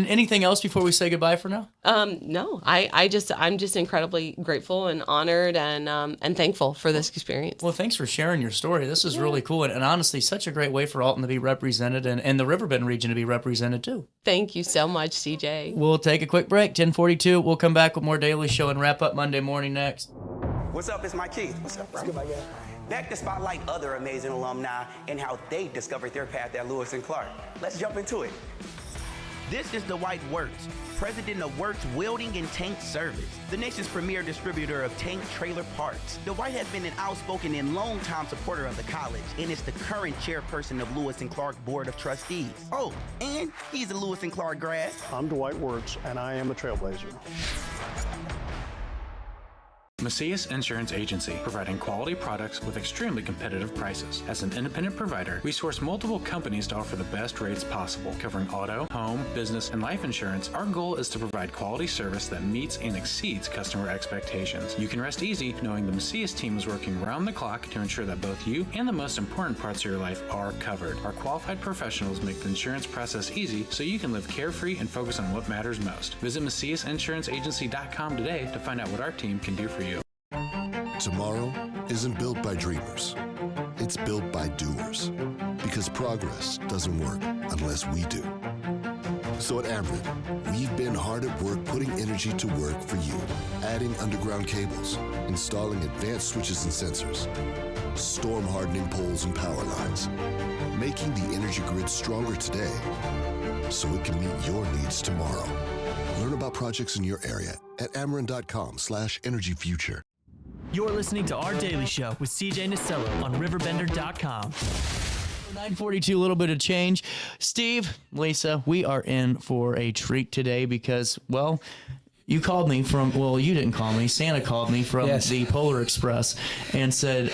anything else before we say goodbye for now? No, I'm just incredibly grateful and honored and thankful for this experience. Well, thanks for sharing your story. This is really cool. And honestly, such a great way for Alton to be represented and the Riverbend region to be represented too. Thank you so much, CJ. We'll take a quick break, 10:42. We'll come back with more Daily Show and wrap up Monday morning next. What's up? It's Mike Keith. What's up, bro? Back to spotlight other amazing alumni and how they discovered their path at Lewis and Clark. Let's jump into it. This is Dwight Wirtz, president of Wirtz Welding and Tank Service, the nation's premier distributor of tank trailer parts. Dwight has been an outspoken and long-time supporter of the college and is the current chairperson of Lewis and Clark Board of Trustees. Oh, and he's a Lewis and Clark grad. I'm Dwight Wirtz, and I am a trailblazer. Macias Insurance Agency, providing quality products with extremely competitive prices. As an independent provider, we source multiple companies to offer the best rates possible, covering auto, home, business, and life insurance. Our goal is to provide quality service that meets and exceeds customer expectations. You can rest easy knowing the Macias team is working round the clock to ensure that both you and the most important parts of your life are covered. Our qualified professionals make the insurance process easy so you can live carefree and focus on what matters most. Visit MaciasInsuranceAgency.com today to find out what our team can do for you. Tomorrow isn't built by dreamers. It's built by doers. Because progress doesn't work unless we do. So at Ameren, we've been hard at work putting energy to work for you. Adding underground cables, installing advanced switches and sensors, storm hardening poles and power lines, making the energy grid stronger today so it can meet your needs tomorrow. Learn about projects in your area at Ameren.com/energyfuture. You're listening to Our Daily Show with CJ Nasello on RiverBender.com. 9:42, a little bit of change. Steve, Lisa, we are in for a treat today because, well, you called me from, well, you didn't call me. Santa called me from the Polar Express and said,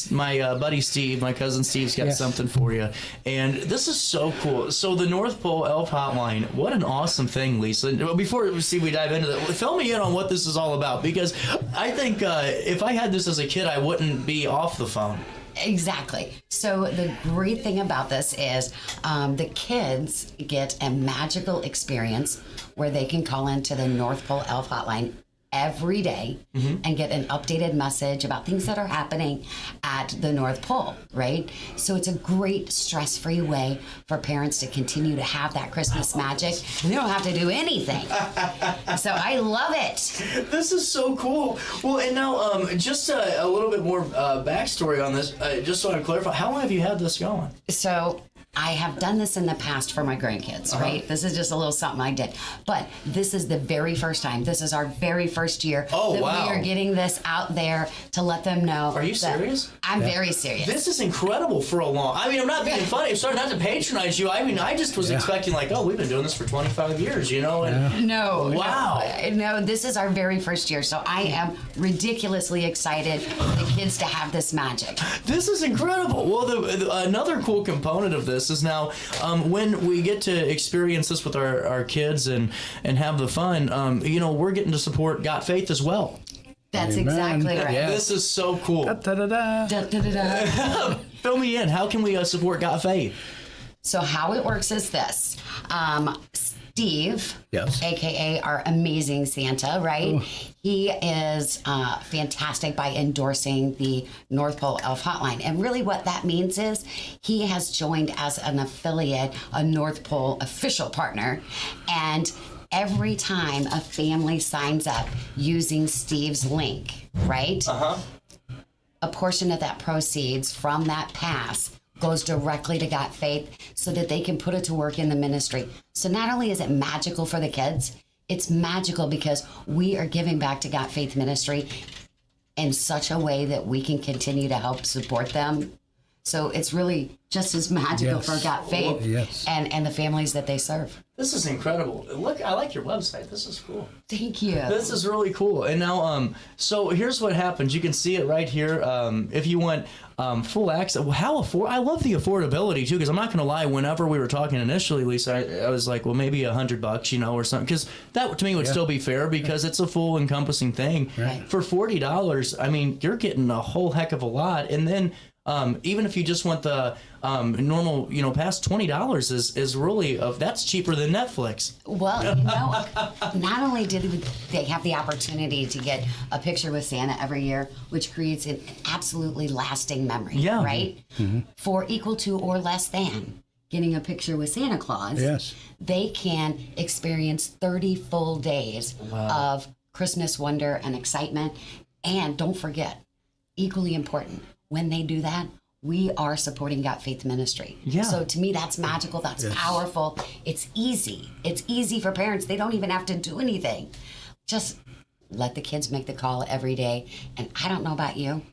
my buddy Steve, my cousin Steve's got something for you. And this is so cool. So the North Pole Elf Hotline, what an awesome thing, Lisa. Before we dive into that, fill me in on what this is all about, because I think if I had this as a kid, I wouldn't be off the phone. Exactly. So the great thing about this is the kids get a magical experience where they can call into the North Pole Elf Hotline every day and get an updated message about things that are happening at the North Pole, right? So it's a great stress-free way for parents to continue to have that Christmas magic. They don't have to do anything. So I love it. This is so cool. Well, and now just a little bit more backstory on this, just so I clarify. How long have you had this going? So I have done this in the past for my grandkids, right? This is just a little something I did. But this is the very first time. This is our very first year that we are getting this out there to let them know. Are you serious? I'm very serious. This is incredible for a long... I mean, I'm not being funny. I'm sorry not to patronize you. I mean, I just was expecting like, oh, we've been doing this for 25 years, you know? And No. Wow. No, this is our very first year. So I am ridiculously excited for the kids to have this magic. This is incredible. Well, another cool component of this is now when we get to experience this with our kids and have the fun, you know, we're getting to support Got Faith as well. That's exactly right. This is so cool. Da-da-da. Fill me in. How can we support Got Faith? So how it works is this. Steve, a.k.a. our amazing Santa, right? Ooh. He is fantastic by endorsing the North Pole Elf Hotline. And really what that means is he has joined as an affiliate, a North Pole official partner. And every time a family signs up using Steve's link, right? A portion of that proceeds from that pass goes directly to Got Faith so that they can put it to work in the ministry. So not only is it magical for the kids, it's magical because we are giving back to Got Faith Ministry in such a way that we can continue to help support them So it's really just as magical Yes. for Got Faith Yes. and the families that they serve. This is incredible. Look, I like your website. This is cool. Thank you. This is really cool. And now, so here's what happens. You can see it right here. If you want full access, I love the affordability too, because I'm not going to lie. Whenever we were talking initially, Lisa, I was like, well, maybe $100, you know, or something, because that to me would still be fair because it's a full encompassing thing. Right. For $40, I mean, you're getting a whole heck of a lot. And then even if you just want the normal, you know, past $20 is really that's cheaper than Netflix. Well, you know, not only did they have the opportunity to get a picture with Santa every year, which creates an absolutely lasting memory, right? Mm-hmm. For equal to or less than getting a picture with Santa Claus, Yes. they can experience 30 full days of Christmas wonder and excitement. And don't forget, equally important, when they do that, we are supporting Got Faith Ministry. Yeah. So to me, that's magical. That's powerful. It's easy. It's easy for parents. They don't even have to do anything. Just let the kids make the call every day. And I don't know about you,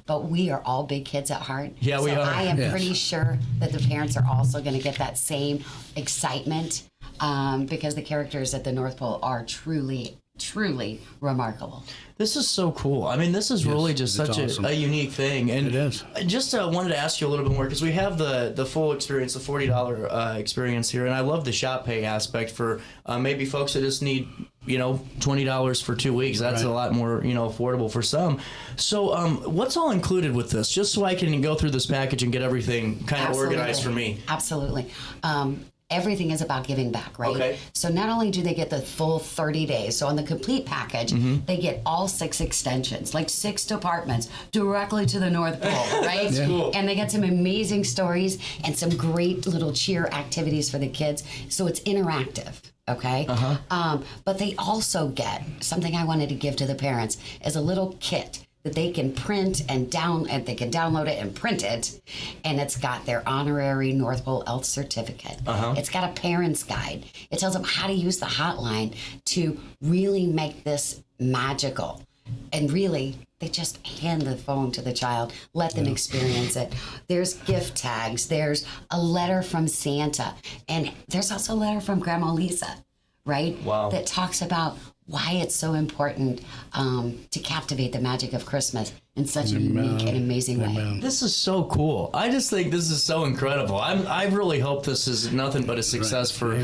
but we are all big kids at heart. Yeah, we are. I am pretty sure that the parents are also going to get that same excitement because the characters at the North Pole are truly remarkable. This is so cool. I mean, this is really just such awesome. a unique thing. And it is. I just wanted to ask you a little bit more because we have the full experience, the $40 experience here, and I love the shop pay aspect for maybe folks that just need, you know, $20 for 2 weeks. That's a lot more, you know, affordable for some. So what's all included with this? Just so I can go through this package and get everything kind of organized for me. Absolutely. Everything is about giving back, right? Okay. So not only do they get the full 30 days, so on the complete package, they get all 6 extensions, like 6 departments directly to the North Pole, right? That's cool. And they get some amazing stories and some great little cheer activities for the kids. So it's interactive. Okay. But they also get something I wanted to give to the parents is a little kit that they can print and they can download it and print it, and it's got their honorary North Pole Elf certificate. It's got a parent's guide. It tells them how to use the hotline to really make this magical. And really, they just hand the phone to the child, let them experience it. There's gift tags. There's a letter from Santa, and there's also a letter from Grandma Lisa, right? Wow. That talks about why it's so important to captivate the magic of Christmas in such a unique and amazing way. This is so cool. I just think this is so incredible. I really hope this is nothing but a success for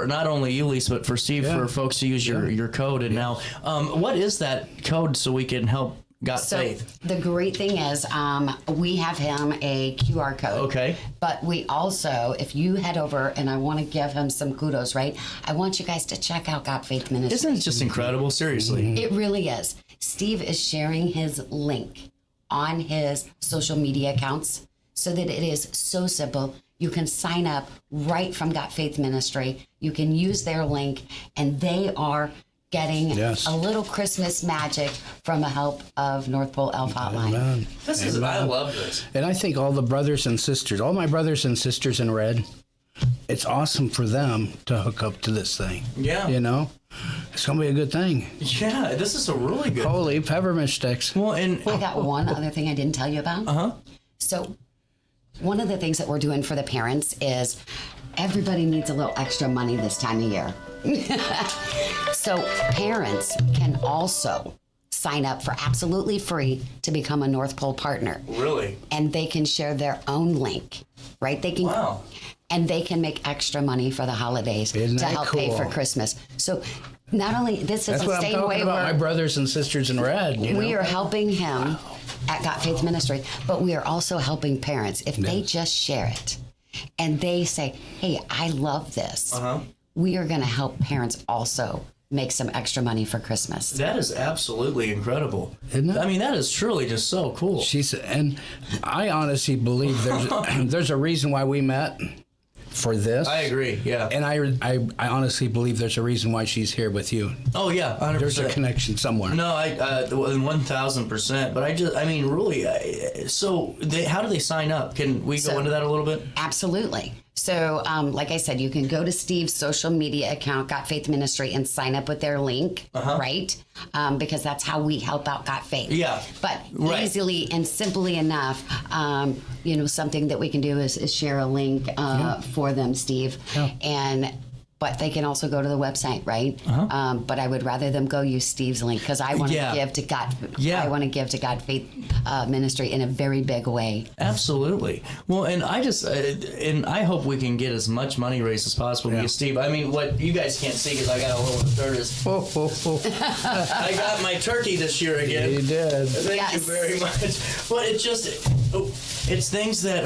not only you, Lisa, but for Steve, for folks to use your code. And now, what is that code so we can help Got Faith? The great thing is we have him a QR code. Okay. But we also, if you head over, and I want to give him some kudos, right? I want you guys to check out Got Faith Ministry. Isn't it just incredible? Seriously. It really is. Steve is sharing his link on his social media accounts so that it is so simple. You can sign up right from Got Faith Ministry. You can use their link, and they are getting a little Christmas magic from the help of North Pole Elf Hotline. Amen. I love this. And I think all the brothers and sisters, all my brothers and sisters in red, it's awesome for them to hook up to this thing. Yeah. You know? It's going to be a good thing. Yeah, this is a really good. Holy peppermint sticks. Well, and I got one other thing I didn't tell you about. So one of the things that we're doing for the parents is everybody needs a little extra money this time of year. So parents can also sign up for absolutely free to become a North Pole partner. Really? And they can share their own link, right? They can, and they can make extra money for the holidays Isn't to that help pay for cool? Christmas. So not only this is That's the what I'm same talking way about, my we're brothers and sisters in red. You we know? are helping him at Got Faith Ministry, but we are also helping parents. If they just share it and they say, hey, I love this, we are going to help parents also make some extra money for Christmas. That is absolutely incredible. Isn't it? I mean, that is truly just so cool. And I honestly believe there's a reason why we met for this. I agree, yeah. And I honestly believe there's a reason why she's here with you. Oh, yeah, 100%. There's a connection somewhere. No, 1,000%. But I mean, really, so how do they sign up? Can we go into that a little bit? Absolutely. So, like I said, you can go to Steve's social media account, Got Faith Ministry, and sign up with their link, right? Because that's how we help out Got Faith. Yeah. But Right. easily and simply enough, something that we can do is share a link for them, Steve. But they can also go to the website, right? But I would rather them go use Steve's link because I want to give to God. I want to give to God Faith Ministry in a very big way. Absolutely. Well, and I just and I hope we can get as much money raised as possible because Steve. I mean, what you guys can't see because I got a little third is. I got my turkey this year again. You did. Thank you very much. But it's things that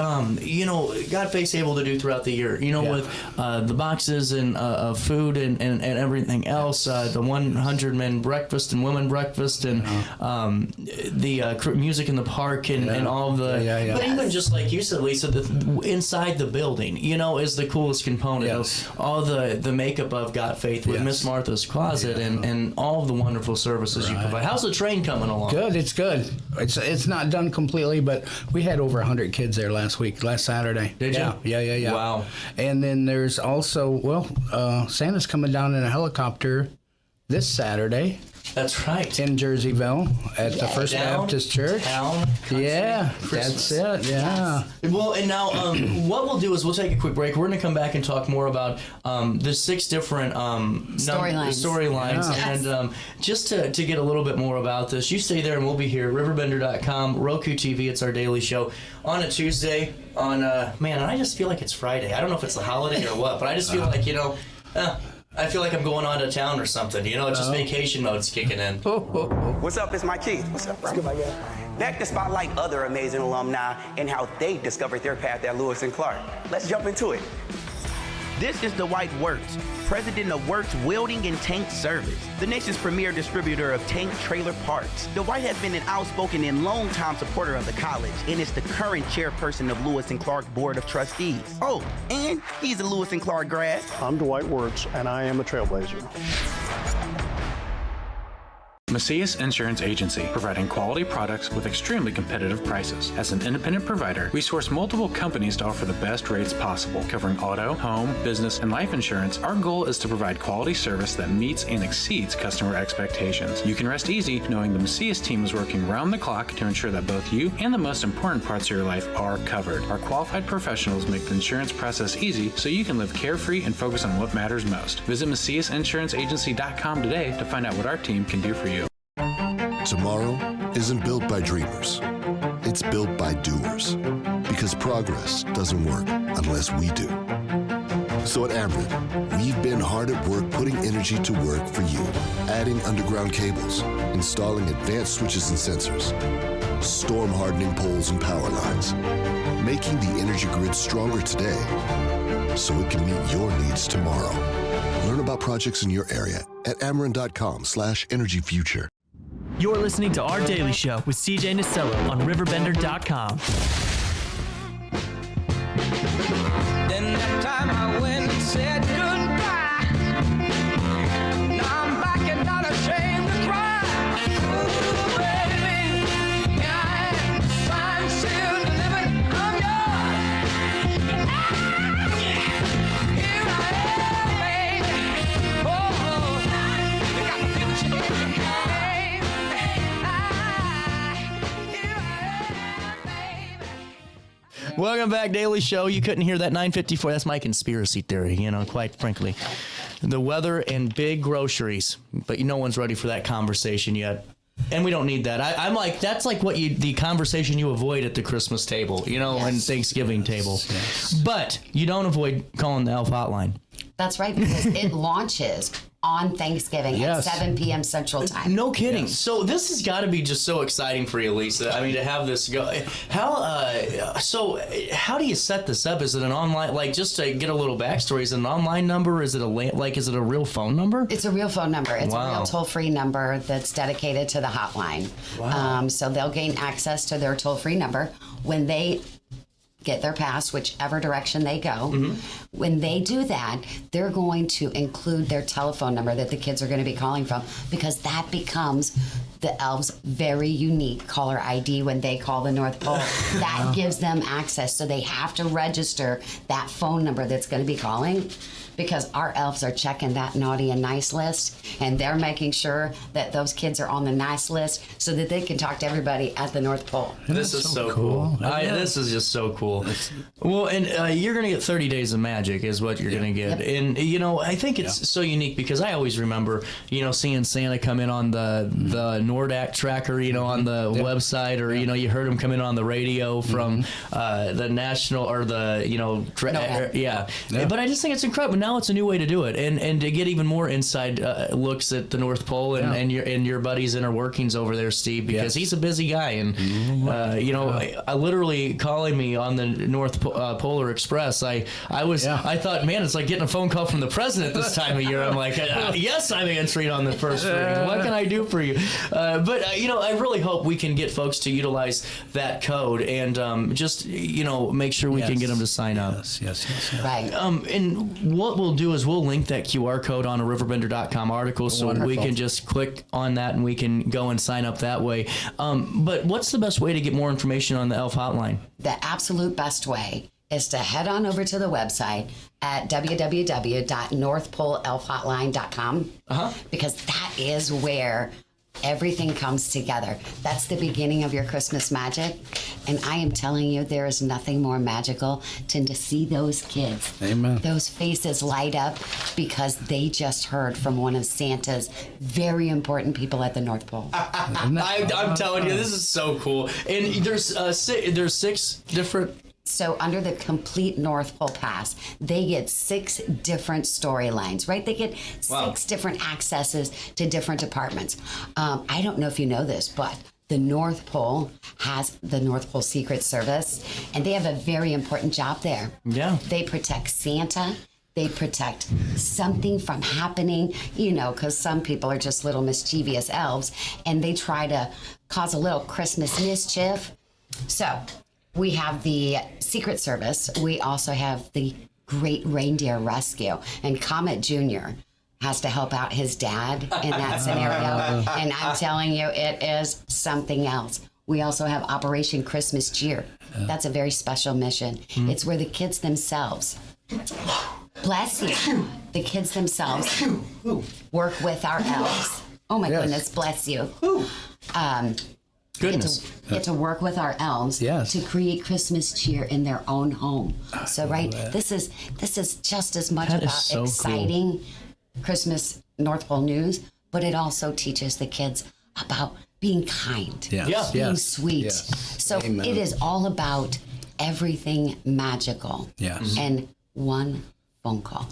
God Faith's able to do throughout the year. With the boxes and of food and everything else, the 100 men breakfast and women breakfast and the music in the park and all of the. But even just like you said, Lisa, inside the building, is the coolest component. All the makeup of God Faith with Miss Martha's Closet and all of the wonderful services you provide. How's the train coming along? Good. It's good. It's not done completely, but we had over 100 kids there last Saturday. Did you? Yeah. Wow. And then there's also, Santa's coming down in a helicopter this Saturday. That's right. In Jerseyville at the First Baptist Church. That's it. Yeah. Well, and now what we'll do is we'll take a quick break. We're going to come back and talk more about the 6 different storylines. And just to get a little bit more about this, you stay there and we'll be here. RiverBender.com, Roku TV. It's our daily show on a Tuesday. And I just feel like it's Friday. I don't know if it's the holiday or what, but I just feel like, I feel like I'm going on to town or something. It's just vacation mode's kicking in. What's up? It's Mike Keith. What's up, bro? Back to spotlight other amazing alumni and how they discovered their path at Lewis and Clark. Let's jump into it. This is Dwight Wirtz, president of Wirtz Welding and Tank Service, the nation's premier distributor of tank trailer parts. Dwight has been an outspoken and long-time supporter of the college and is the current chairperson of Lewis and Clark Board of Trustees. Oh, and he's a Lewis and Clark grad. I'm Dwight Wirtz, and I am a trailblazer. Macias Insurance Agency, providing quality products with extremely competitive prices. As an independent provider, we source multiple companies to offer the best rates possible, covering auto, home, business, and life insurance. Our goal is to provide quality service that meets and exceeds customer expectations. You can rest easy knowing the Macias team is working round the clock to ensure that both you and the most important parts of your life are covered. Our qualified professionals make the insurance process easy so you can live carefree and focus on what matters most. Visit MaciasInsuranceAgency.com today to find out what our team can do for you. Tomorrow isn't built by dreamers. It's built by doers. Because progress doesn't work unless we do. So at Ameren, we've been hard at work putting energy to work for you. Adding underground cables, installing advanced switches and sensors, storm hardening poles and power lines, making the energy grid stronger today so it can meet your needs tomorrow. Learn about projects in your area at Ameren.com/energyfuture. You're listening to Our Daily Show with CJ Nasello on RiverBender.com. Then that time I went and said goodbye. Now I'm back and not ashamed to cry. Ooh, baby, here I am, signed, sealed, delivered, I'm yours. Here I am, baby. Oh, you got the future in your hand. Welcome back, Daily Show. You couldn't hear that 9:54. That's my conspiracy theory, quite frankly. The weather and big groceries. But no one's ready for that conversation yet. And we don't need that. I'm like, that's like the conversation you avoid at the Christmas table, and Thanksgiving table. Yes. But you don't avoid calling the Elf Hotline. That's right, because it launches on Thanksgiving at 7 p.m. Central Time. No kidding. Yes. So this has got to be just so exciting for you, Lisa. I mean, to have this go. How do you set this up? Is it an online, just to get a little backstory, is it an online number? Is it is it a real phone number? It's a real phone number. It's a real toll-free number that's dedicated to the hotline. Wow. So they'll gain access to their toll-free number when they get their pass, whichever direction they go. Mm-hmm. When they do that, they're going to include their telephone number that the kids are going to be calling from, because that becomes the elves very unique caller ID when they call the North Pole. That gives them access, so they have to register that phone number that's going to be calling, because our elves are checking that naughty and nice list, and they're making sure that those kids are on the nice list so that they can talk to everybody at the North Pole. This is so cool. This is just so cool. Well, and you're going to get 30 Days of Magic is what you're going to get. Yep. And, you know, I think it's so unique because I always remember, you know, seeing Santa come in on the Nordac tracker, you know, on the website, or, you know, you heard him come in on the radio from the national or the, you know, But I just think it's incredible. Now it's a new way to do it, and to get even more inside looks at the North Pole and your buddy's inner workings over there, Steve, because he's a busy guy, and you know, I literally calling me on the North Polar Express. I thought, man, it's like getting a phone call from the president this time of year. I'm like, yes, I'm answering on the first ring. What can I do for you? But you know, I really hope we can get folks to utilize that code and just, you know, make sure we can get them to sign up. Yes. Right. And what we'll do is we'll link that QR code on a RiverBender.com article, so we can just click on that and we can go and sign up that way. But what's the best way to get more information on the Elf Hotline? The absolute best way is to head on over to the website at www.northpoleelfhotline.com, because that is where everything comes together. That's the beginning of your Christmas magic. And I am telling you, there is nothing more magical than to see those kids. Amen. Those faces light up I'm just heard from one of Santa's very important people at the North Pole. I'm telling you, this is so cool. And there's 6 different... So under the complete North Pole Pass, they get 6 different storylines, right? They get 6 different accesses to different departments. I don't know if you know this, but the North Pole has the North Pole Secret Service, and they have a very important job there. Yeah. They protect Santa. They protect something from happening, you know, because some people are just little mischievous elves, and they try to cause a little Christmas mischief. So we have the Secret Service. We also have the Great Reindeer Rescue. And Comet Jr. has to help out his dad in that scenario. And I'm telling you, it is something else. We also have Operation Christmas Cheer. That's a very special mission. It's where the kids themselves, bless you, the kids themselves work with our elves. Oh my goodness, bless you. Goodness. Get to work with our elves to create Christmas cheer in their own home. So this is just as much about exciting Christmas North Pole news, but it also teaches the kids about being kind, being sweet. So it is all about everything magical. And one phone call.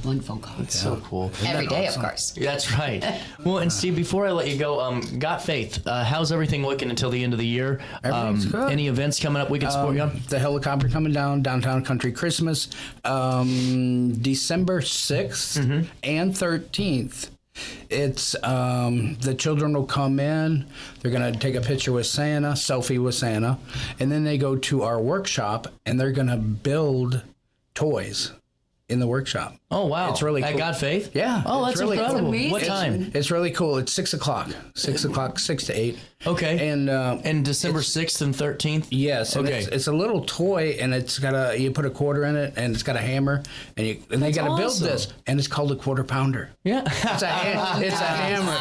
One phone call. That's so cool. Every day, of course. That's right. Well, and Steve, before I let you go, Got Faith, how's everything looking until the end of the year? Everything's good. Any events coming up we can support you on? The helicopter coming down, Downtown Country Christmas, December 6th and 13th. It's the children will come in, they're going to take a picture with Santa, selfie with Santa, and then they go to our workshop and they're going to build toys in the workshop. Oh, wow. It's really cool. At God Faith? Yeah. Oh, that's really incredible. cool. What time? It's really cool. It's 6 o'clock. 6 o'clock, 6 to 8. Okay. And December 6th and 13th? Yes. And okay. It's a little toy, and it's got you put a quarter in it, and it's got a hammer, and they got to build this, and it's called a quarter pounder. Yeah. It's a hammer.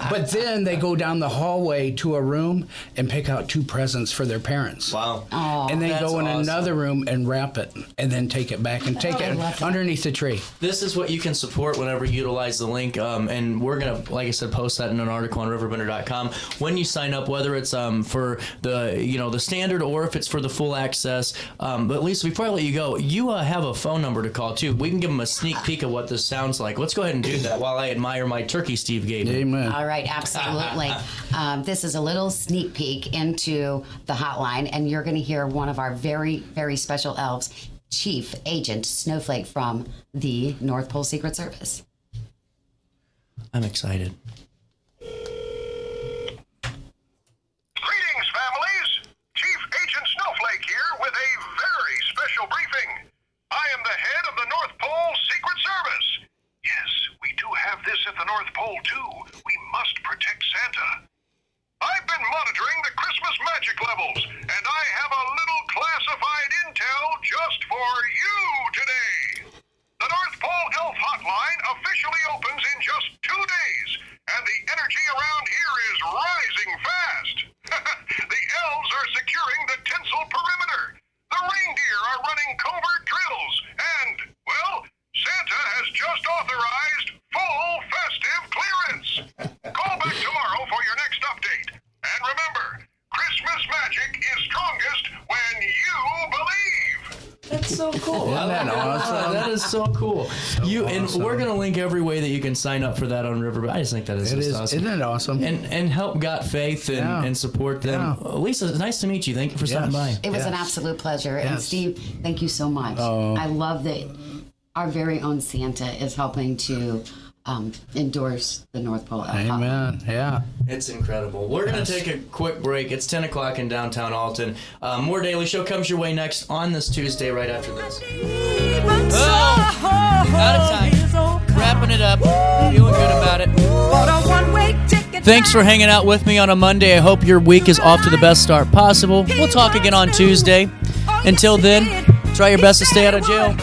But then they go down the hallway to a room and pick out 2 presents for their parents. Wow. Oh, and then go in awesome. another room and wrap it, and then take it back and take it underneath the tree. This is what you can support whenever you utilize the link, and we're going to, like I said, post that in an article on RiverBender.com. When you sign up, whether it's for the standard or if it's for the full access. But Lisa, before I let you go, you have a phone number to call too. We can give them a sneak peek of what this sounds like. Let's go ahead and do that while I admire my turkey Steve gave me. Amen. All right, absolutely. This is a little sneak peek into the hotline, and you're going to hear one of our very, very special elves, Chief Agent Snowflake from the North Pole Secret Service. I'm excited. Greetings, families. Chief Agent Snowflake here with a very special briefing. I am the head of the North Pole Secret Service. Yes, we do have this at the North Pole, too. We must protect Santa. so cool. Isn't that awesome? That is so cool. And we're gonna link every way that you can sign up for that on Riverbend. I just think that is awesome. Isn't it awesome? And help Got Faith and support them. Lisa, it's nice to meet you. Thank you for stopping by. It was an absolute pleasure. And Steve, thank you so much. I love that our very own Santa is helping to endorse the North Pole. Amen. Yeah. It's incredible. We're going to take a quick break. It's 10 o'clock in downtown Alton. More Daily Show comes your way next on this Tuesday right after this. Out of time. Wrapping it up. Feeling good about it. Thanks for hanging out with me on a Monday. I hope your week is off to the best start possible. We'll talk again on Tuesday. Until then, try your best to stay out of jail.